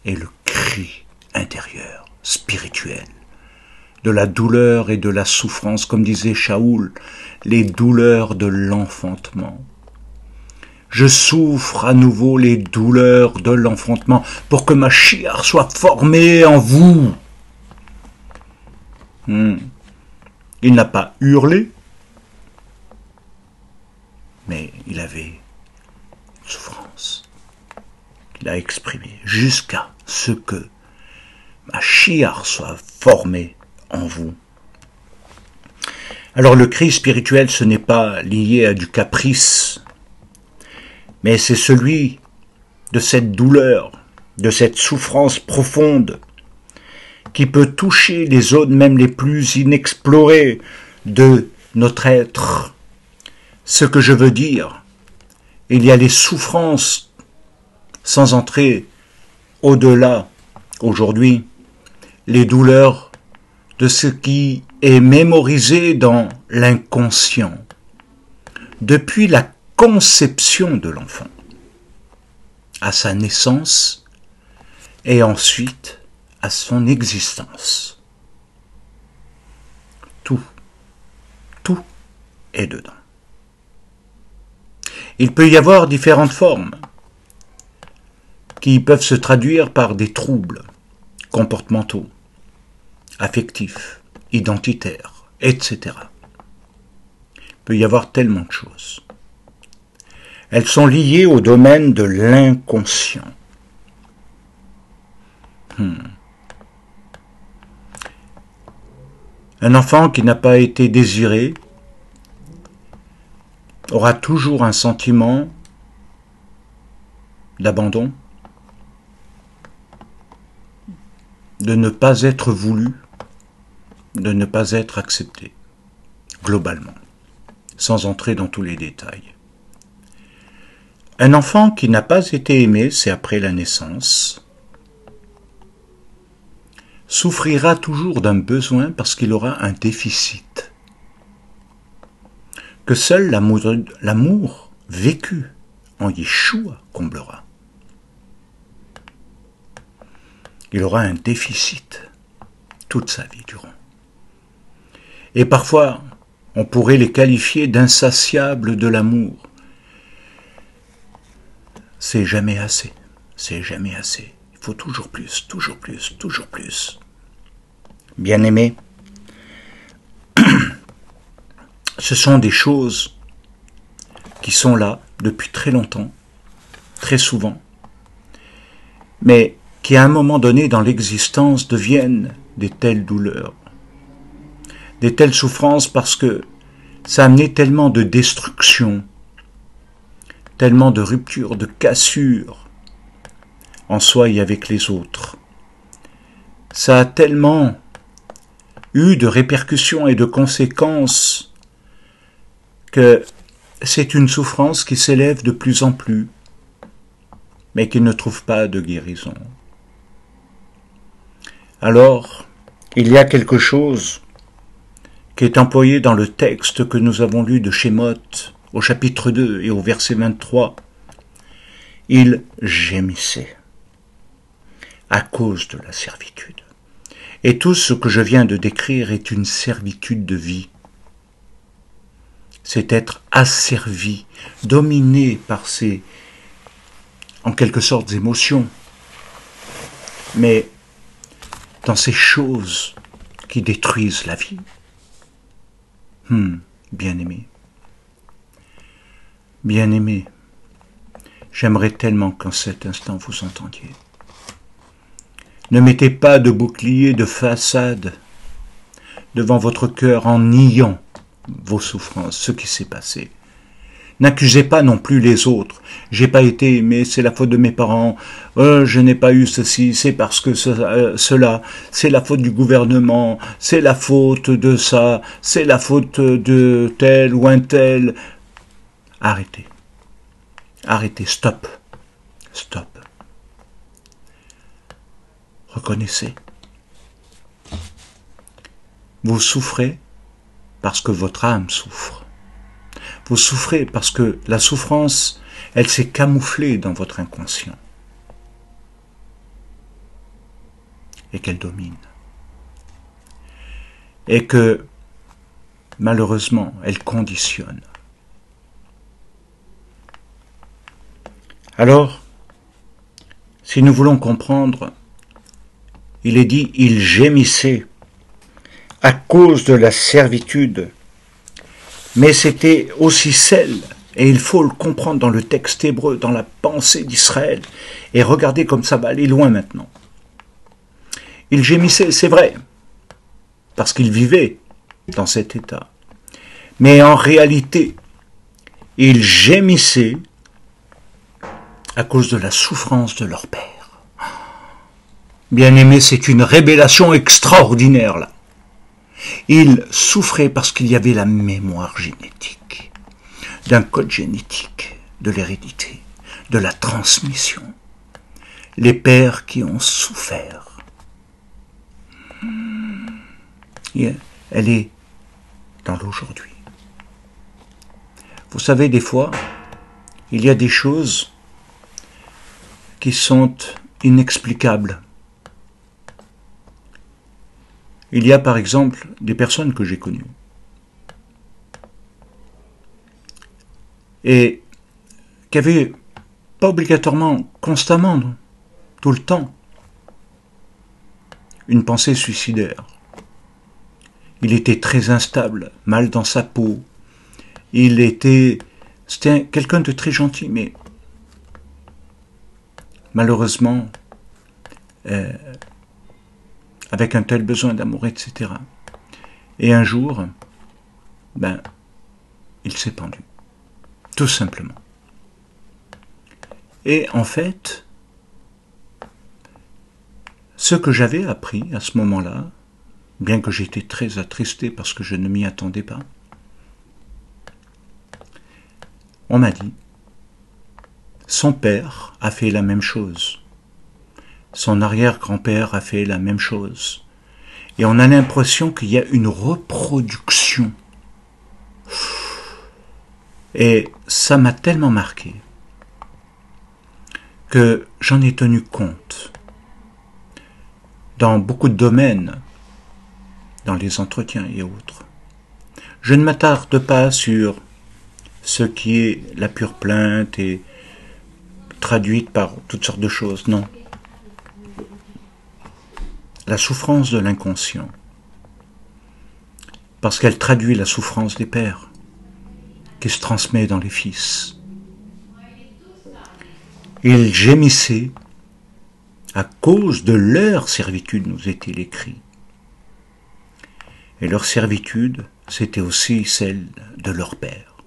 et le cri intérieur, spirituel, de la douleur et de la souffrance, comme disait Shaoul, les douleurs de l'enfantement. Je souffre à nouveau les douleurs de l'enfantement pour que Mashiach soit formé en vous. Il n'a pas hurlé, mais il avait une souffrance qu'il a exprimée jusqu'à ce que Mashiach soit formé en vous. Alors le cri spirituel, ce n'est pas lié à du caprice, mais c'est celui de cette douleur, de cette souffrance profonde qui peut toucher les zones même les plus inexplorées de notre être. Ce que je veux dire, il y a les souffrances, sans entrer au-delà, aujourd'hui, les douleurs de ce qui est mémorisé dans l'inconscient, depuis la conception de l'enfant, à sa naissance et ensuite à son existence. Tout est dedans. Il peut y avoir différentes formes qui peuvent se traduire par des troubles comportementaux, affectifs, identitaires, etc. Il peut y avoir tellement de choses. Elles sont liées au domaine de l'inconscient. Un enfant qui n'a pas été désiré aura toujours un sentiment d'abandon, de ne pas être voulu, de ne pas être accepté, globalement, sans entrer dans tous les détails. Un enfant qui n'a pas été aimé, c'est après la naissance, souffrira toujours d'un besoin parce qu'il aura un déficit, que seul l'amour vécu en Yeshua comblera. Il aura un déficit toute sa vie durant. Et parfois, on pourrait les qualifier d'insatiables de l'amour. C'est jamais assez, c'est jamais assez. Il faut toujours plus, toujours plus, toujours plus. Bien-aimés, ce sont des choses qui sont là depuis très longtemps, très souvent, mais qui à un moment donné dans l'existence deviennent des telles douleurs, des telles souffrances parce que ça a amené tellement de destruction, tellement de ruptures, de cassures en soi et avec les autres. Ça a tellement eu de répercussions et de conséquences que c'est une souffrance qui s'élève de plus en plus, mais qui ne trouve pas de guérison. Alors, il y a quelque chose qui est employé dans le texte que nous avons lu de Shemot, au chapitre 2 et au verset 23. Il gémissait à cause de la servitude. Et tout ce que je viens de décrire est une servitude de vie. C'est être asservi, dominé par ces, en quelque sorte, émotions. Mais dans ces choses qui détruisent la vie. Bien-aimé. Bien-aimé, j'aimerais tellement qu'en cet instant vous entendiez. Ne mettez pas de bouclier de façade devant votre cœur en niant vos souffrances, ce qui s'est passé. N'accusez pas non plus les autres. J'ai pas été, mais c'est la faute de mes parents. Je n'ai pas eu ceci, c'est parce que cela. C'est la faute du gouvernement. C'est la faute de ça. C'est la faute de tel ou un tel. Arrêtez. Arrêtez. Stop. Stop. Reconnaissez. Vous souffrez parce que votre âme souffre. Vous souffrez parce que la souffrance, elle s'est camouflée dans votre inconscient. Et qu'elle domine. Et que, malheureusement, elle conditionne. Alors, si nous voulons comprendre, il est dit, il gémissait à cause de la servitude. Mais c'était aussi celle, et il faut le comprendre dans le texte hébreu, dans la pensée d'Israël, et regardez comme ça va aller loin maintenant. Il gémissait, c'est vrai, parce qu'il vivait dans cet état. Mais en réalité, il gémissait à cause de la souffrance de leur père. Bien-aimé, c'est une révélation extraordinaire là. Il souffrait parce qu'il y avait la mémoire génétique, d'un code génétique, de l'hérédité, de la transmission. Les pères qui ont souffert. Elle est dans l'aujourd'hui. Vous savez, des fois, il y a des choses qui sont inexplicables. Il y a par exemple des personnes que j'ai connues et qui avaient pas obligatoirement, constamment, tout le temps, une pensée suicidaire. Il était très instable, mal dans sa peau. C'était quelqu'un de très gentil, mais malheureusement, avec un tel besoin d'amour, etc. Et un jour, il s'est pendu. Tout simplement. Et en fait, ce que j'avais appris à ce moment-là, bien que j'étais très attristé parce que je ne m'y attendais pas, on m'a dit, son père a fait la même chose. Son arrière-grand-père a fait la même chose. Et on a l'impression qu'il y a une reproduction. Et ça m'a tellement marqué que j'en ai tenu compte dans beaucoup de domaines, dans les entretiens et autres. Je ne m'attarde pas sur ce qui est la pure plainte et traduite par toutes sortes de choses, non. La souffrance de l'inconscient, parce qu'elle traduit la souffrance des pères, qui se transmet dans les fils. Ils gémissaient à cause de leur servitude, nous est-il écrit. Et leur servitude, c'était aussi celle de leur père.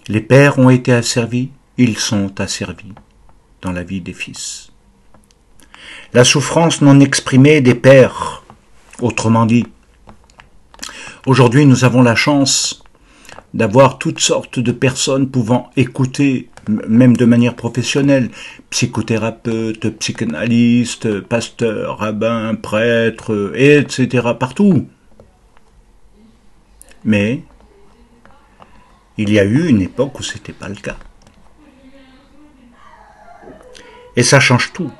Les pères ont été asservis, ils sont asservis dans la vie des fils. La souffrance non exprimée des pères, autrement dit. Aujourd'hui, nous avons la chance d'avoir toutes sortes de personnes pouvant écouter, même de manière professionnelle, psychothérapeutes, psychanalystes, pasteurs, rabbins, prêtres, etc., partout. Mais il y a eu une époque où ce n'était pas le cas. Et ça change tout.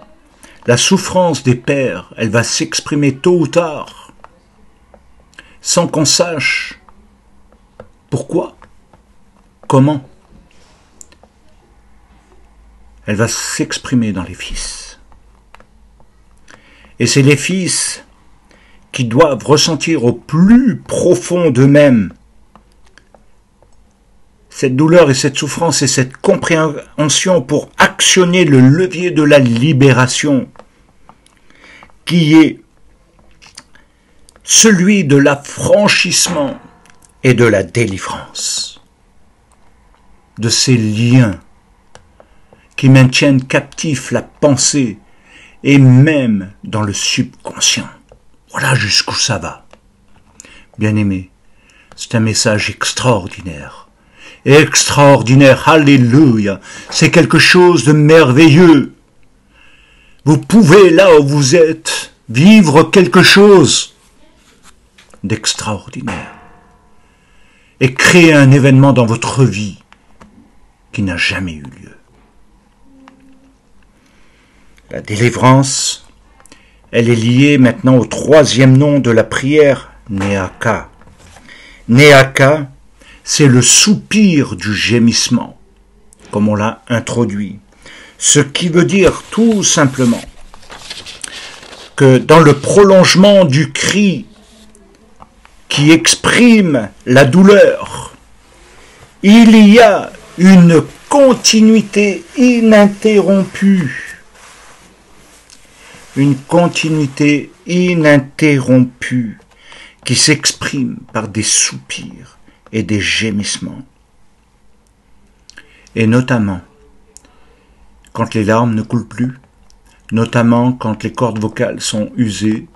La souffrance des pères, elle va s'exprimer tôt ou tard, sans qu'on sache pourquoi, comment. Elle va s'exprimer dans les fils. Et c'est les fils qui doivent ressentir au plus profond d'eux-mêmes cette douleur et cette souffrance et cette compréhension pour actionner le levier de la libération, qui est celui de l'affranchissement et de la délivrance, de ces liens qui maintiennent captif la pensée et même dans le subconscient. Voilà jusqu'où ça va. Bien-aimés, c'est un message extraordinaire. Extraordinaire, alléluia, c'est quelque chose de merveilleux. Vous pouvez, là où vous êtes, vivre quelque chose d'extraordinaire et créer un événement dans votre vie qui n'a jamais eu lieu. La délivrance, elle est liée maintenant au troisième nom de la prière, Néaka. Néaka, c'est le soupir du gémissement, comme on l'a introduit. Ce qui veut dire tout simplement que dans le prolongement du cri qui exprime la douleur, il y a une continuité ininterrompue. Une continuité ininterrompue qui s'exprime par des soupirs et des gémissements. Et notamment, quand les larmes ne coulent plus, notamment quand les cordes vocales sont usées,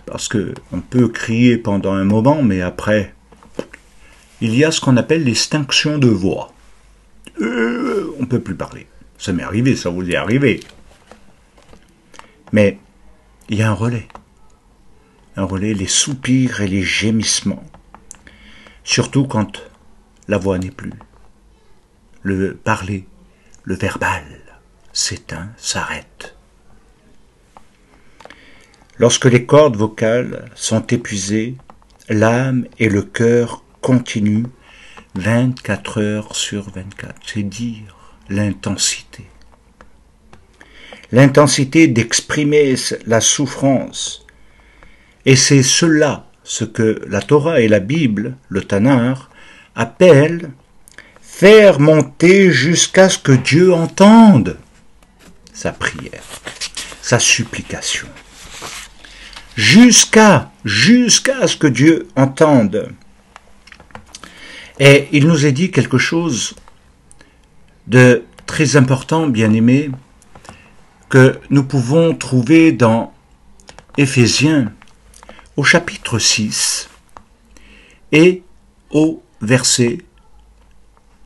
parce qu'on peut crier pendant un moment, mais après, il y a ce qu'on appelle l'extinction de voix. On ne peut plus parler. Ça m'est arrivé, ça vous est arrivé. Mais il y a un relais, les soupirs et les gémissements, surtout quand la voix n'est plus. Le parler, le verbal s'éteint, s'arrête. Lorsque les cordes vocales sont épuisées, l'âme et le cœur continuent 24 heures sur 24. C'est dire l'intensité. L'intensité d'exprimer la souffrance. Et c'est cela, ce que la Torah et la Bible, le Tanakh, appellent faire monter jusqu'à ce que Dieu entende sa prière, sa supplication. Jusqu'à ce que Dieu entende. Et il nous est dit quelque chose de très important, bien-aimés, que nous pouvons trouver dans Éphésiens au chapitre 6 et au verset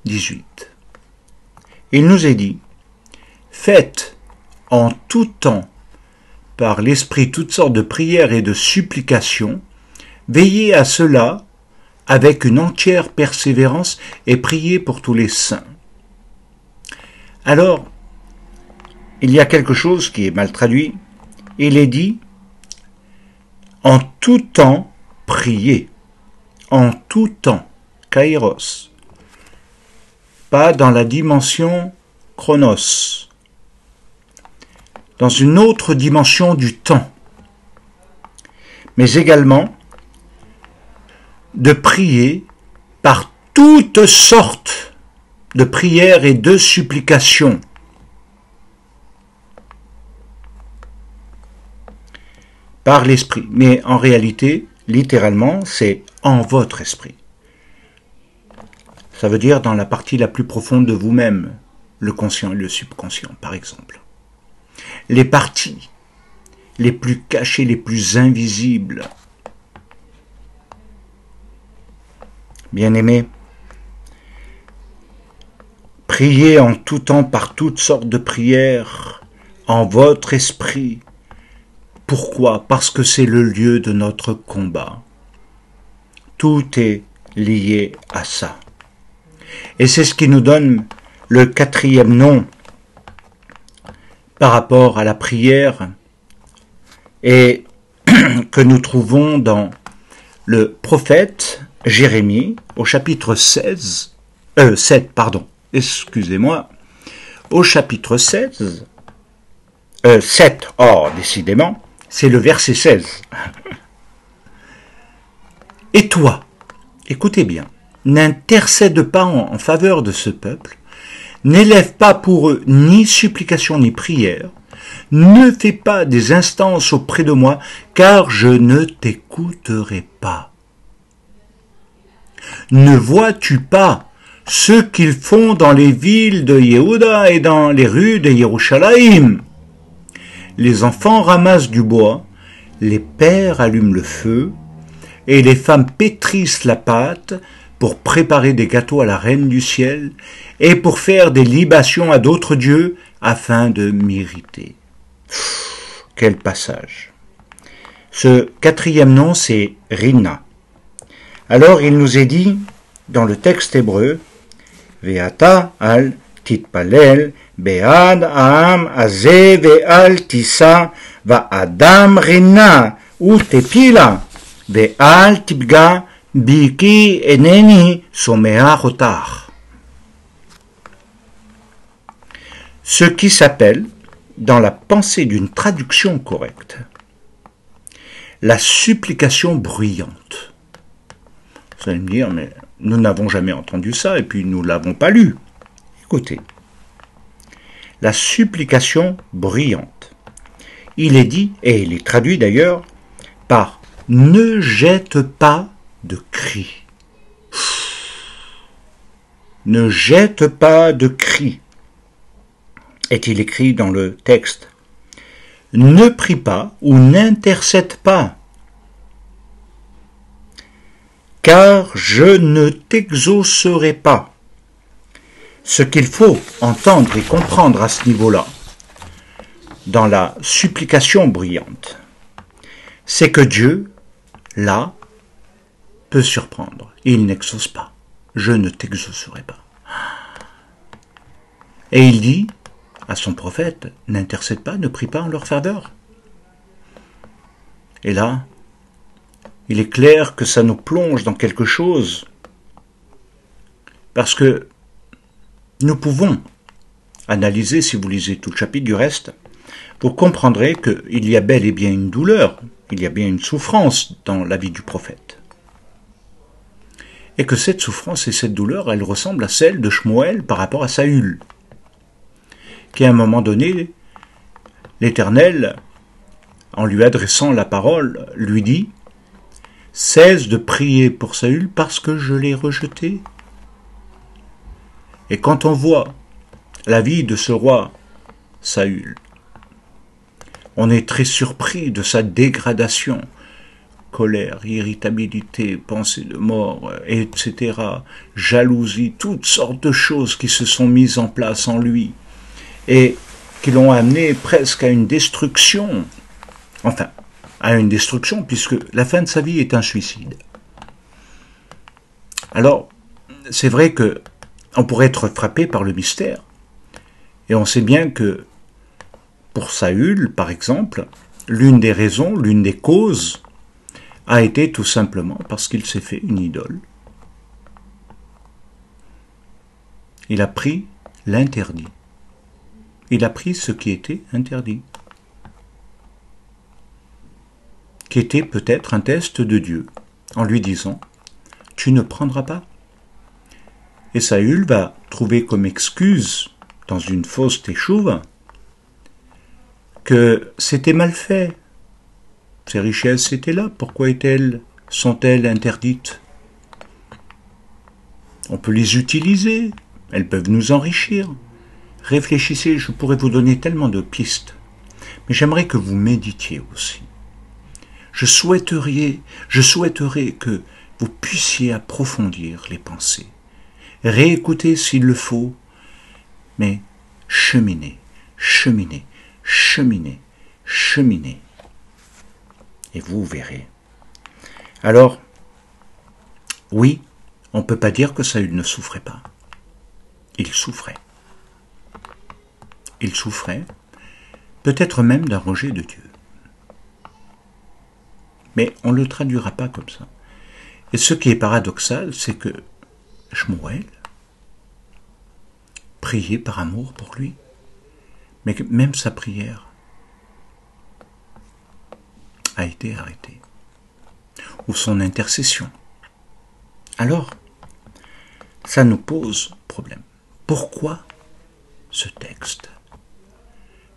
18. Il nous est dit « Faites en tout temps par l'Esprit toutes sortes de prières et de supplications, veillez à cela avec une entière persévérance et priez pour tous les saints. » Alors, il y a quelque chose qui est mal traduit. Il est dit « en tout temps, priez ». En tout temps, kairos. Pas dans la dimension chronos. Dans une autre dimension du temps. Mais également de prier par toutes sortes de prières et de supplications. Par l'esprit. Mais en réalité, littéralement, c'est en votre esprit. Ça veut dire dans la partie la plus profonde de vous-même, le conscient et le subconscient, par exemple. Les parties les plus cachées, les plus invisibles. Bien-aimés, priez en tout temps par toutes sortes de prières, en votre esprit. Pourquoi? Parce que c'est le lieu de notre combat. Tout est lié à ça. Et c'est ce qui nous donne le quatrième nom par rapport à la prière et que nous trouvons dans le prophète Jérémie au chapitre 7, excusez-moi, au chapitre 7, décidément, c'est le verset 16. Et toi, écoutez bien, n'intercède pas en faveur de ce peuple, n'élève pas pour eux ni supplication ni prière, ne fais pas des instances auprès de moi, car je ne t'écouterai pas. Ne vois-tu pas ce qu'ils font dans les villes de Yehuda et dans les rues de Yerushalayim? Les enfants ramassent du bois, les pères allument le feu, et les femmes pétrissent la pâte pour préparer des gâteaux à la reine du ciel et pour faire des libations à d'autres dieux afin de m'irriter. Quel passage! Ce quatrième nom, c'est Rina. Alors il nous est dit, dans le texte hébreu, Ve'ata al titpalel be'ad ha'am hazeh ve'al tisa va'adam rina u'tepila ve'al tibga biki eneni someach otach. Ce qui s'appelle, dans la pensée d'une traduction correcte, la supplication bruyante. Vous allez me dire, mais nous n'avons jamais entendu ça et puis nous ne l'avons pas lu. Écoutez, la supplication bruyante. Il est dit, et il est traduit d'ailleurs, par « ne jette pas de cris ». Ne jette pas de cris. Est-il écrit dans le texte? Ne prie pas ou n'intercède pas, car je ne t'exaucerai pas. Ce qu'il faut entendre et comprendre à ce niveau-là, dans la supplication bruyante, c'est que Dieu, là, peut surprendre. Il n'exauce pas. Je ne t'exaucerai pas. Et il dit à son prophète, n'intercède pas, ne prie pas en leur faveur. Et là, il est clair que ça nous plonge dans quelque chose, parce que nous pouvons analyser, si vous lisez tout le chapitre du reste, vous comprendrez qu'il y a bel et bien une douleur, il y a bien une souffrance dans la vie du prophète. Et que cette souffrance et cette douleur, elle ressemble à celle de Shmuel par rapport à Saül, qui à un moment donné, l'Éternel, en lui adressant la parole, lui dit « Cesse de prier pour Saül parce que je l'ai rejeté. » Et quand on voit la vie de ce roi Saül, on est très surpris de sa dégradation, colère, irritabilité, pensée de mort, etc., jalousie, toutes sortes de choses qui se sont mises en place en lui et qui l'ont amené presque à une destruction, enfin, à une destruction, puisque la fin de sa vie est un suicide. Alors, c'est vrai que on pourrait être frappé par le mystère, et on sait bien que, pour Saül, par exemple, l'une des raisons, l'une des causes, a été tout simplement parce qu'il s'est fait une idole. Il a pris l'interdit. Il a pris ce qui était interdit, qui était peut-être un test de Dieu, en lui disant « Tu ne prendras pas ». Et Saül va trouver comme excuse, dans une fausse teshuva, que c'était mal fait. Ces richesses étaient là, pourquoi sont-elles interdites? On peut les utiliser, elles peuvent nous enrichir. Réfléchissez, je pourrais vous donner tellement de pistes, mais j'aimerais que vous méditiez aussi. Je souhaiterais que vous puissiez approfondir les pensées, réécouter s'il le faut, mais cheminez, cheminez, cheminez, cheminez, et vous verrez. Alors, oui, on ne peut pas dire que Saül ne souffrait pas. Il souffrait. Il souffrait, peut-être même d'un rejet de Dieu. Mais on ne le traduira pas comme ça. Et ce qui est paradoxal, c'est que Shmuel priait par amour pour lui, mais que même sa prière a été arrêtée, ou son intercession. Alors, ça nous pose problème. Pourquoi ce texte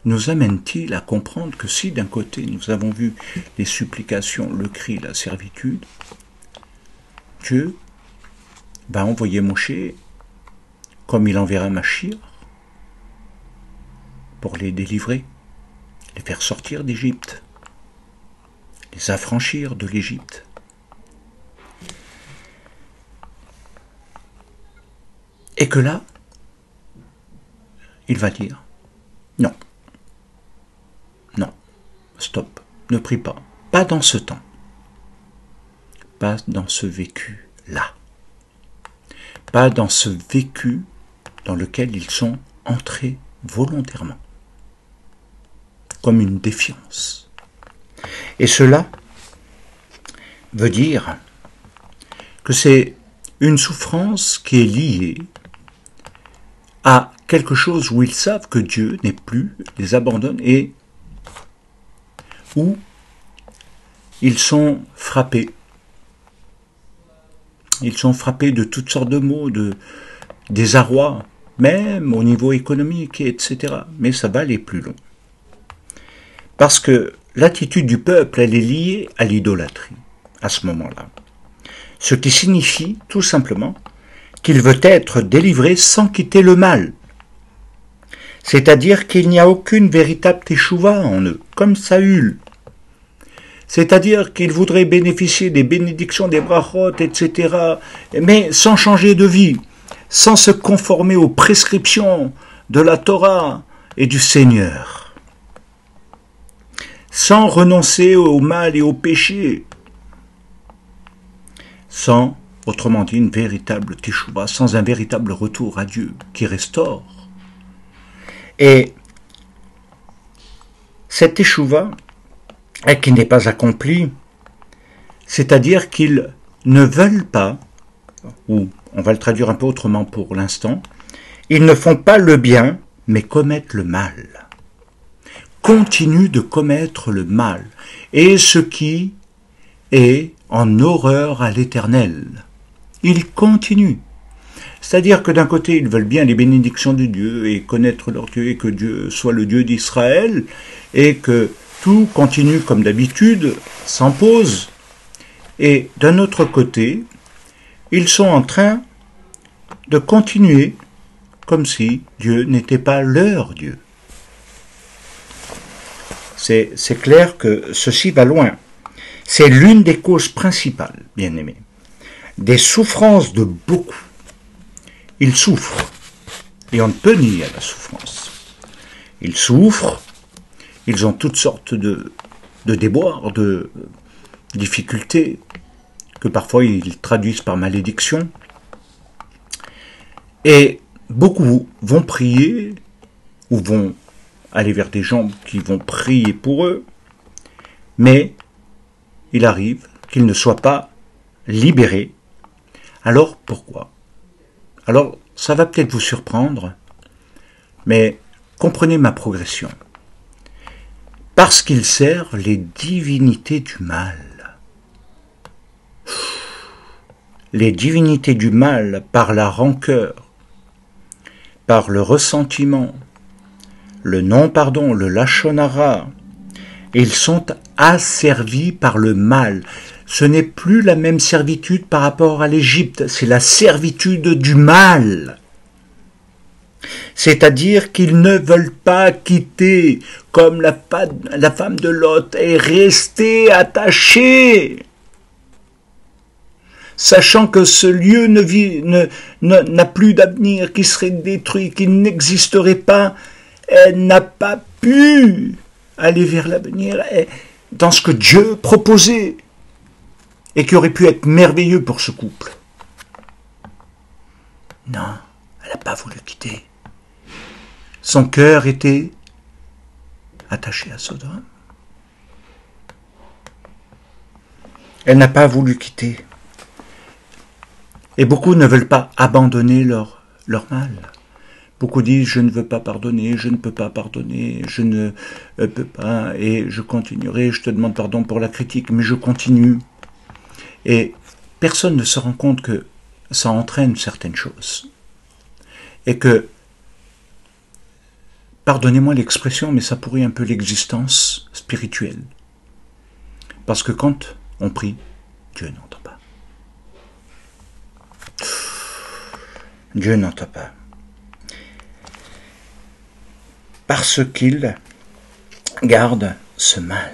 nous amène-t-il à comprendre que si d'un côté nous avons vu les supplications, le cri, la servitude, Dieu va envoyer Moshe, comme il enverra Mashiach, pour les délivrer, les faire sortir d'Égypte, les affranchir de l'Égypte. Et que là, il va dire, non, non, stop, ne prie pas, pas dans ce temps, pas dans ce vécu-là, pas dans ce vécu dans lequel ils sont entrés volontairement, comme une défiance. Et cela veut dire que c'est une souffrance qui est liée à quelque chose où ils savent que Dieu n'est plus, les abandonne et où ils sont frappés. Ils sont frappés de toutes sortes de maux, de désarroi, même au niveau économique, etc. Mais ça va aller plus loin. Parce que l'attitude du peuple, elle est liée à l'idolâtrie, à ce moment-là. Ce qui signifie, tout simplement, qu'il veut être délivré sans quitter le mal. C'est-à-dire qu'il n'y a aucune véritable teshuva en eux, comme Saül. C'est-à-dire qu'il voudrait bénéficier des bénédictions, des brachot, etc., mais sans changer de vie, sans se conformer aux prescriptions de la Torah et du Seigneur, sans renoncer au mal et au péché, sans, autrement dit, une véritable teshuva, sans un véritable retour à Dieu qui restaure. Et cette teshuva, qui n'est pas accomplie, c'est-à-dire qu'ils ne veulent pas, ou on va le traduire un peu autrement pour l'instant, ils ne font pas le bien, mais commettent le mal. Continuent de commettre le mal, et ce qui est en horreur à l'Éternel. Ils continuent. C'est-à-dire que d'un côté, ils veulent bien les bénédictions de Dieu et connaître leur Dieu et que Dieu soit le Dieu d'Israël et que tout continue comme d'habitude, sans pause. Et d'un autre côté, ils sont en train de continuer comme si Dieu n'était pas leur Dieu. C'est clair que ceci va loin. C'est l'une des causes principales, bien-aimés, des souffrances de beaucoup. Ils souffrent, et on ne peut nier la souffrance. Ils souffrent, ils ont toutes sortes de déboires, de difficultés, que parfois ils traduisent par malédiction. Et beaucoup vont prier, ou vont aller vers des gens qui vont prier pour eux, mais il arrive qu'ils ne soient pas libérés. Alors pourquoi ? Alors, ça va peut-être vous surprendre, mais comprenez ma progression. Parce qu'ils servent les divinités du mal. Les divinités du mal par la rancœur, par le ressentiment, le non-pardon, le lachon hara. Ils sont asservis par le mal. Ce n'est plus la même servitude par rapport à l'Égypte, c'est la servitude du mal. C'est-à-dire qu'ils ne veulent pas quitter, comme la femme de Lot est restée attachée, sachant que ce lieu n'a plus d'avenir, qui serait détruit, qui n'existerait pas. Elle n'a pas pu aller vers l'avenir dans ce que Dieu proposait et qui aurait pu être merveilleux pour ce couple. Non, elle n'a pas voulu quitter. Son cœur était attaché à Sodome. Elle n'a pas voulu quitter. Et beaucoup ne veulent pas abandonner leur mal. Beaucoup disent, je ne veux pas pardonner, je ne peux pas pardonner, je ne peux pas, et je continuerai, je te demande pardon pour la critique, mais je continue. Et personne ne se rend compte que ça entraîne certaines choses. Et que, pardonnez-moi l'expression, mais ça pourrit un peu l'existence spirituelle. Parce que quand on prie, Dieu n'entend pas. Dieu n'entend pas. Parce qu'il garde ce mal.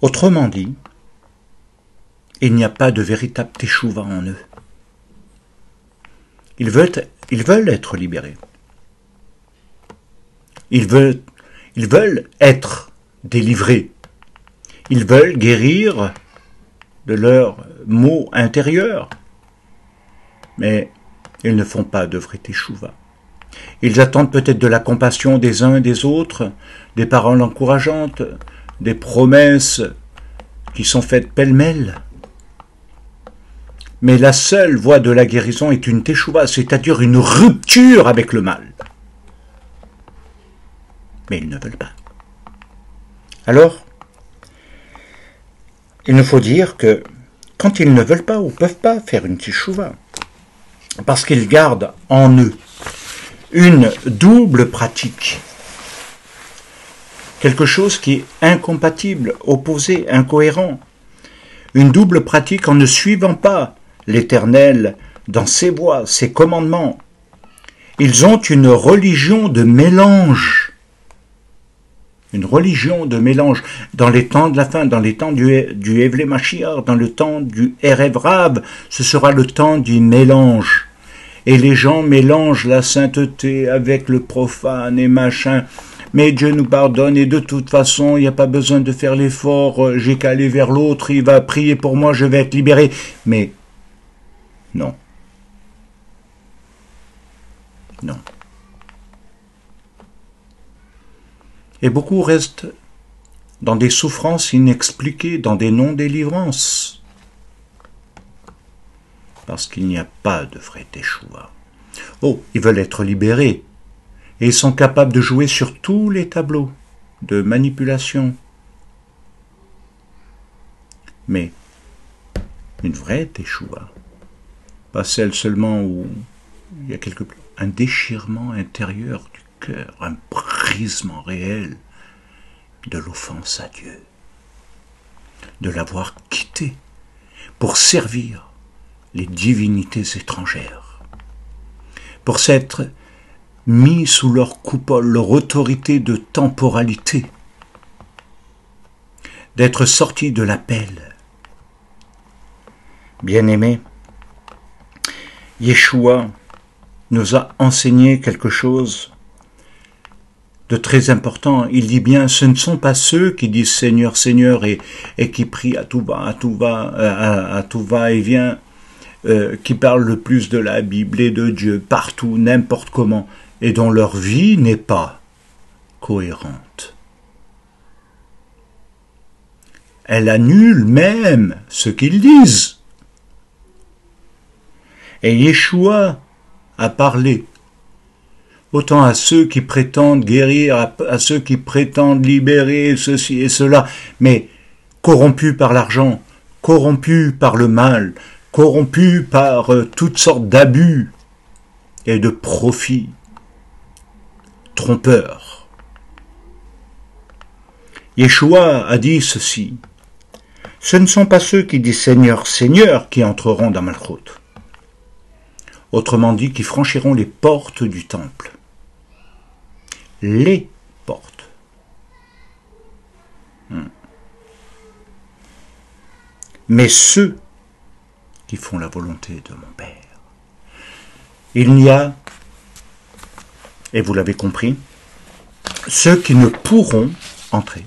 Autrement dit, il n'y a pas de véritable teshuva en eux. Ils veulent être libérés. Ils veulent être délivrés. Ils veulent guérir de leurs maux intérieurs. Mais ils ne font pas de vrai teshuva. Ils attendent peut-être de la compassion des uns et des autres, des paroles encourageantes, des promesses qui sont faites pêle-mêle. Mais la seule voie de la guérison est une teshuva, c'est-à-dire une rupture avec le mal. Mais ils ne veulent pas. Alors, il nous faut dire que quand ils ne veulent pas ou ne peuvent pas faire une teshuva, parce qu'ils gardent en eux une double pratique, quelque chose qui est incompatible, opposé, incohérent, une double pratique en ne suivant pas l'Éternel dans ses voies, ses commandements. Ils ont une religion de mélange. Une religion de mélange. Dans les temps de la fin, dans les temps du Evle Mashiach, dans le temps du Erev Rav, ce sera le temps du mélange. Et les gens mélangent la sainteté avec le profane et machin. Mais Dieu nous pardonne et de toute façon, il n'y a pas besoin de faire l'effort. J'ai qu'à aller vers l'autre, il va prier pour moi, je vais être libéré. Mais non. Non. Et beaucoup restent dans des souffrances inexpliquées, dans des non-délivrances. Parce qu'il n'y a pas de vrai teshuva. Oh, ils veulent être libérés. Et ils sont capables de jouer sur tous les tableaux de manipulation. Mais une vraie teshuva, pas celle seulement où il y a un déchirement intérieur du cœur, un brisement réel de l'offense à Dieu, de l'avoir quitté pour servir les divinités étrangères, pour s'être mis sous leur coupole, leur autorité de temporalité, d'être sorti de l'appel. Bien-aimés, Yeshua nous a enseigné quelque chose de très important. Il dit bien, ce ne sont pas ceux qui disent Seigneur, Seigneur et qui prient à tout va et vient, qui parlent le plus de la Bible et de Dieu partout, n'importe comment, et dont leur vie n'est pas cohérente. Elle annule même ce qu'ils disent. Et Yeshua a parlé autant à ceux qui prétendent guérir, à ceux qui prétendent libérer ceci et cela, mais corrompus par l'argent, corrompus par le mal, corrompus par toutes sortes d'abus et de profits trompeurs. Yeshua a dit ceci, « Ce ne sont pas ceux qui disent Seigneur, Seigneur qui entreront dans Malchut. » Autrement dit, qui franchiront les portes du temple. Les portes. Mais ceux qui font la volonté de mon Père. Il n'y a, et vous l'avez compris, ceux qui ne pourront entrer.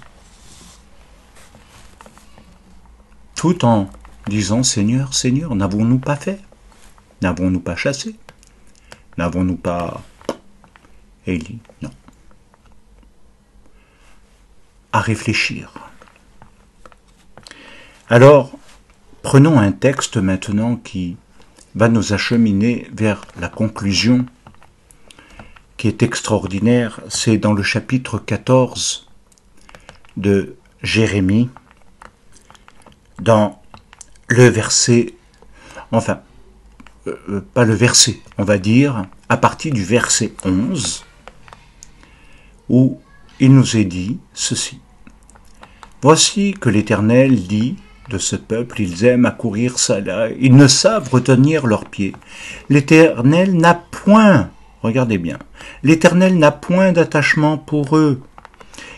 Tout en disant Seigneur, Seigneur, n'avons-nous pas fait? N'avons-nous pas chassé? N'avons-nous pas Élie? Non. À réfléchir. Alors, prenons un texte maintenant qui va nous acheminer vers la conclusion qui est extraordinaire. C'est dans le chapitre 14 de Jérémie, dans le verset, enfin, pas le verset, on va dire, à partir du verset 11, où il nous est dit ceci. « Voici que l'Éternel dit, de ce peuple, ils aiment accourir ça là, ils ne savent retenir leurs pieds. L'Éternel n'a point, regardez bien, l'Éternel n'a point d'attachement pour eux.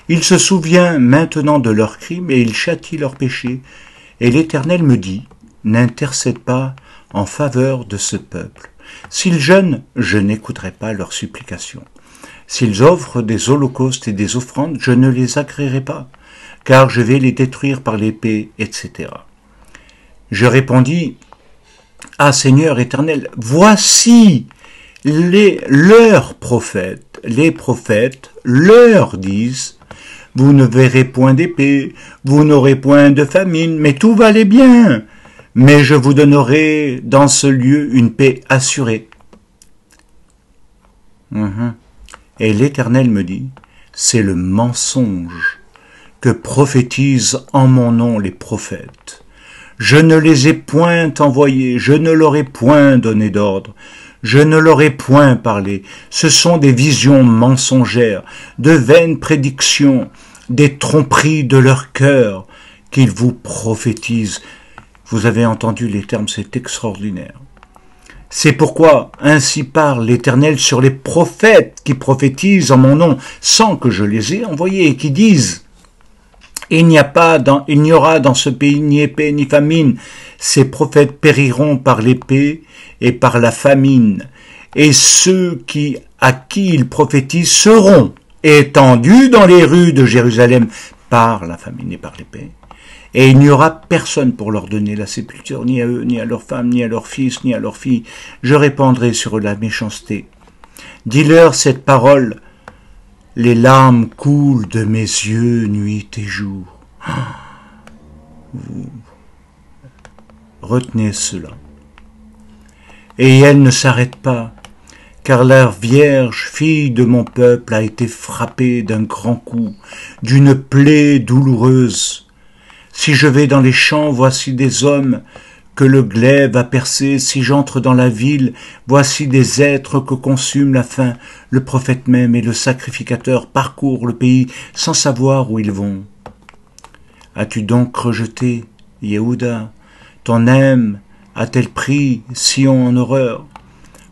Il se souvient maintenant de leurs crimes et il châtie leurs péchés. Et l'Éternel me dit, n'intercède pas en faveur de ce peuple. S'ils jeûnent, je n'écouterai pas leurs supplications. S'ils offrent des holocaustes et des offrandes, je ne les agréerai pas, car je vais les détruire par l'épée, etc. Je répondis, ah Seigneur Éternel, voici leurs prophètes. Les prophètes leur disent, vous ne verrez point d'épée, vous n'aurez point de famine, mais tout va aller bien. Mais je vous donnerai dans ce lieu une paix assurée. Et l'Éternel me dit, c'est le mensonge que prophétisent en mon nom les prophètes. Je ne les ai point envoyés, je ne leur ai point donné d'ordre, je ne leur ai point parlé. Ce sont des visions mensongères, de vaines prédictions, des tromperies de leur cœur qu'ils vous prophétisent. Vous avez entendu les termes, c'est extraordinaire. C'est pourquoi ainsi parle l'Éternel sur les prophètes qui prophétisent en mon nom sans que je les ai envoyés et qui disent il n'y aura dans ce pays ni épée ni famine. Ces prophètes périront par l'épée et par la famine. Et ceux à qui ils prophétisent seront étendus dans les rues de Jérusalem par la famine et par l'épée. Et il n'y aura personne pour leur donner la sépulture, ni à eux, ni à leurs femmes, ni à leurs fils, ni à leurs filles. Je répandrai sur eux la méchanceté. Dis-leur cette parole. Les larmes coulent de mes yeux nuit et jour. Retenez cela. Et elle ne s'arrête pas, car la Vierge, fille de mon peuple, a été frappée d'un grand coup, d'une plaie douloureuse. Si je vais dans les champs, voici des hommes que le glaive a percés. Si j'entre dans la ville, voici des êtres que consume la faim. Le prophète même et le sacrificateur parcourent le pays sans savoir où ils vont. As-tu donc rejeté, Yehuda? Ton âme a-t-elle pris Sion en horreur?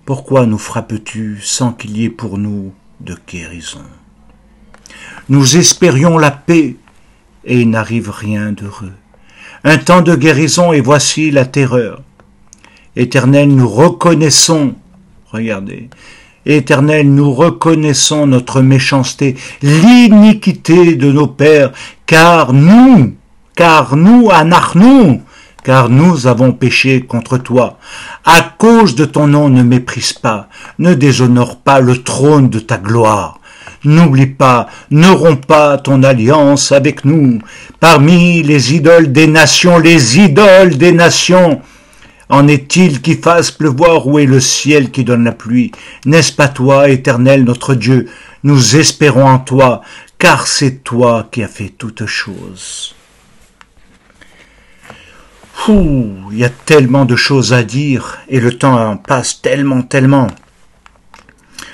Pourquoi nous frappes-tu sans qu'il y ait pour nous de guérison? Nous espérions la paix, et il n'arrive rien d'heureux. Un temps de guérison, et voici la terreur. Éternel, nous reconnaissons, regardez, Éternel, nous reconnaissons notre méchanceté, l'iniquité de nos pères, car nous, anachnu, car nous avons péché contre toi. À cause de ton nom, ne méprise pas, ne déshonore pas le trône de ta gloire. N'oublie pas, ne romps pas ton alliance avec nous. Parmi les idoles des nations, en est-il qui fasse pleuvoir? Où est le ciel qui donne la pluie? N'est-ce pas toi, Éternel, notre Dieu? Nous espérons en toi, car c'est toi qui as fait toutes choses. Il y a tellement de choses à dire, et le temps passe tellement.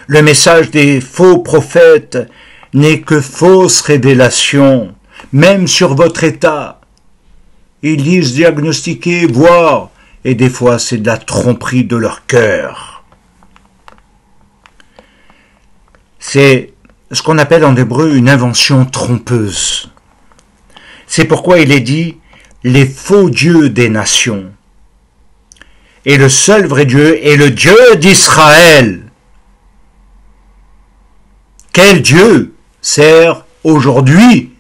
Le message des faux prophètes n'est que fausse révélation, même sur votre état. Ils disent diagnostiquer, voir, et des fois c'est de la tromperie de leur cœur. C'est ce qu'on appelle en hébreu une invention trompeuse. C'est pourquoi il est dit les faux dieux des nations. Et le seul vrai Dieu est le Dieu d'Israël. Quel Dieu sert aujourd'hui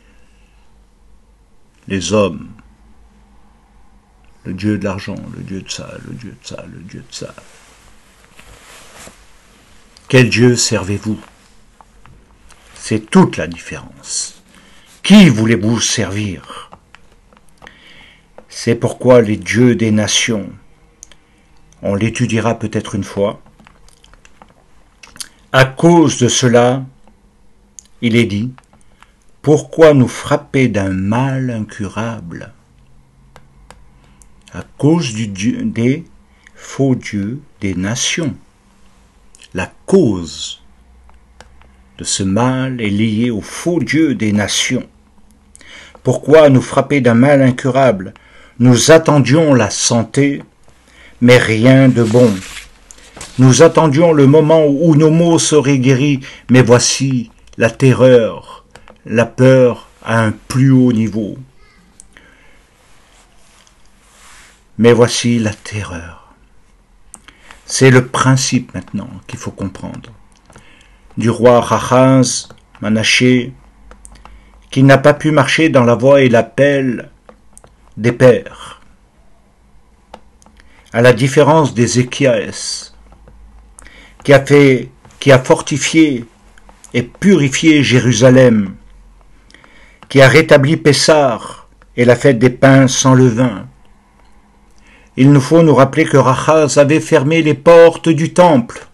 les hommes? Le Dieu de l'argent, le Dieu de ça, le Dieu de ça, le Dieu de ça. Quel Dieu servez-vous? C'est toute la différence. Qui voulez-vous servir? C'est pourquoi les dieux des nations, on l'étudiera peut-être une fois, à cause de cela, il est dit, pourquoi nous frapper d'un mal incurable? À cause des faux dieux des nations. La cause de ce mal est liée aux faux dieux des nations. Pourquoi nous frapper d'un mal incurable? Nous attendions la santé, mais rien de bon. Nous attendions le moment où nos maux seraient guéris, mais voici la terreur, la peur à un plus haut niveau. Mais voici la terreur. C'est le principe maintenant qu'il faut comprendre. Du roi Ahaz, Manassé, qui n'a pas pu marcher dans la voie et l'appel des pères. À la différence d'Ézéchias, qui a fortifié et purifié Jérusalem, qui a rétabli Pessar et la fête des pains sans levain. Il nous faut nous rappeler que Ahaz avait fermé les portes du temple.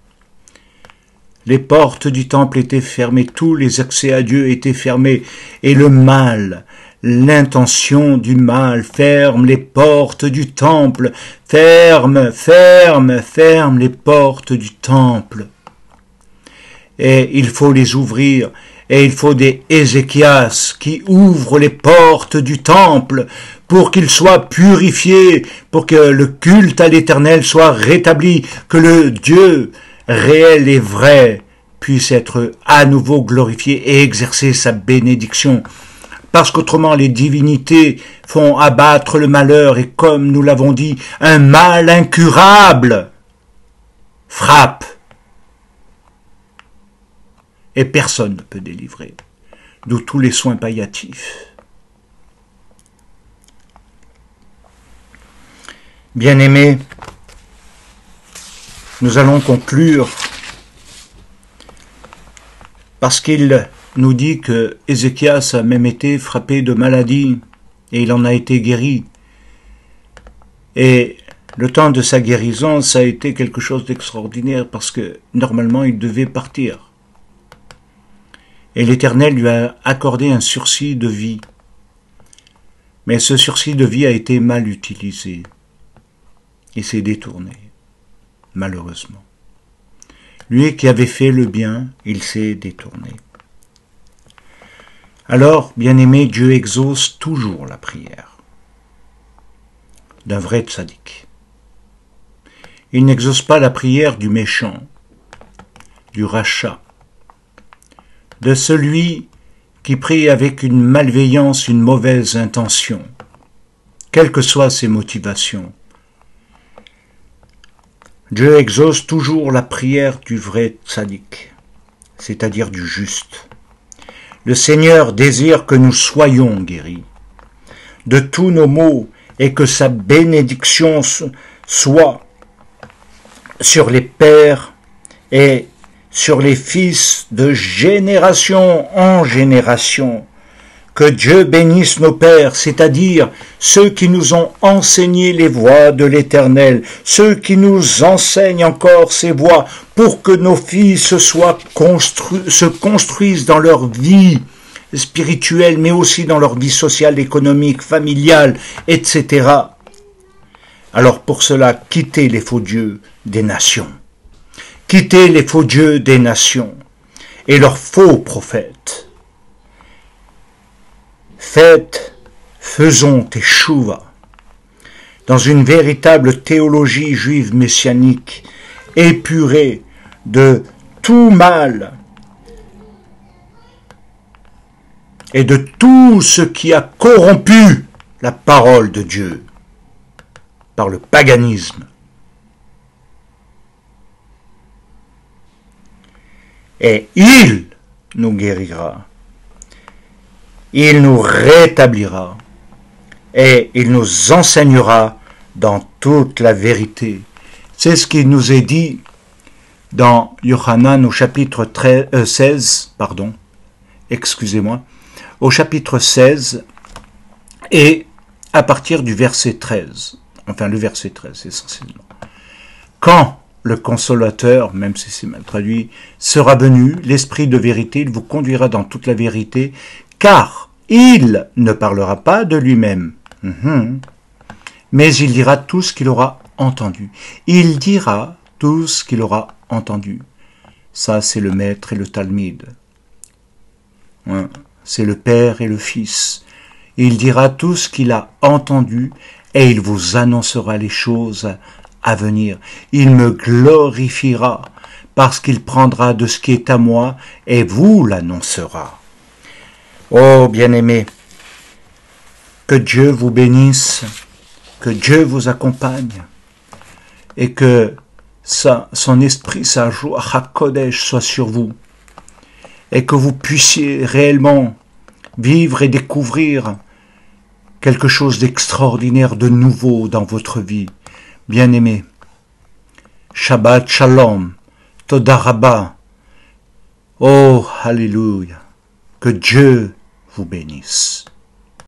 Les portes du temple étaient fermées, tous les accès à Dieu étaient fermés, et le mal, l'intention du mal ferme les portes du temple, ferme les portes du temple. Et il faut les ouvrir, et il faut des Ézéchias qui ouvrent les portes du temple pour qu'il soit purifié, pour que le culte à l'Éternel soit rétabli, que le Dieu réel et vrai puisse être à nouveau glorifié et exercer sa bénédiction. Parce qu'autrement les divinités font abattre le malheur et comme nous l'avons dit, un mal incurable frappe. Et personne ne peut délivrer, d'où tous les soins palliatifs. Bien-aimés, nous allons conclure parce qu'il nous dit que Ézéchias a même été frappé de maladie et il en a été guéri. Et le temps de sa guérison, ça a été quelque chose d'extraordinaire parce que normalement il devait partir. Et l'Éternel lui a accordé un sursis de vie. Mais ce sursis de vie a été mal utilisé. Il s'est détourné, malheureusement. Lui qui avait fait le bien, il s'est détourné. Alors, bien-aimé, Dieu exauce toujours la prière d'un vrai tzaddik. Il n'exauce pas la prière du méchant, du rachat, de celui qui prie avec une malveillance, une mauvaise intention, quelles que soient ses motivations. Dieu exauce toujours la prière du vrai tzaddik, c'est-à-dire du juste. Le Seigneur désire que nous soyons guéris de tous nos maux et que sa bénédiction soit sur les pères et sur les fils de génération en génération. Que Dieu bénisse nos pères, c'est-à-dire ceux qui nous ont enseigné les voies de l'Éternel, ceux qui nous enseignent encore ces voies, pour que nos fils se construisent dans leur vie spirituelle, mais aussi dans leur vie sociale, économique, familiale, etc. Alors pour cela, quittez les faux dieux des nations. Quittez les faux dieux des nations et leurs faux prophètes. Faisons teshuva dans une véritable théologie juive messianique, épurée de tout mal et de tout ce qui a corrompu la parole de Dieu par le paganisme. Et il nous guérira. Il nous rétablira et il nous enseignera dans toute la vérité. C'est ce qui nous est dit dans Yohanan au chapitre 16, au chapitre 16 et à partir du verset 13, enfin le verset 13 essentiellement. Quand le consolateur, même si c'est mal traduit, sera venu, l'esprit de vérité, il vous conduira dans toute la vérité, car il ne parlera pas de lui-même, mais il dira tout ce qu'il aura entendu. Il dira tout ce qu'il aura entendu. Ça, c'est le maître et le talmide. C'est le père et le fils. Il dira tout ce qu'il a entendu et il vous annoncera les choses à venir. Il me glorifiera parce qu'il prendra de ce qui est à moi et vous l'annoncera. Oh bien-aimés, que Dieu vous bénisse, que Dieu vous accompagne et que son esprit, sa joie, HaKodesh soit sur vous et que vous puissiez réellement vivre et découvrir quelque chose d'extraordinaire, de nouveau dans votre vie. Bien-aimés, Shabbat Shalom, Toda Rabba, oh, Alléluia, que Dieu vous bénisse.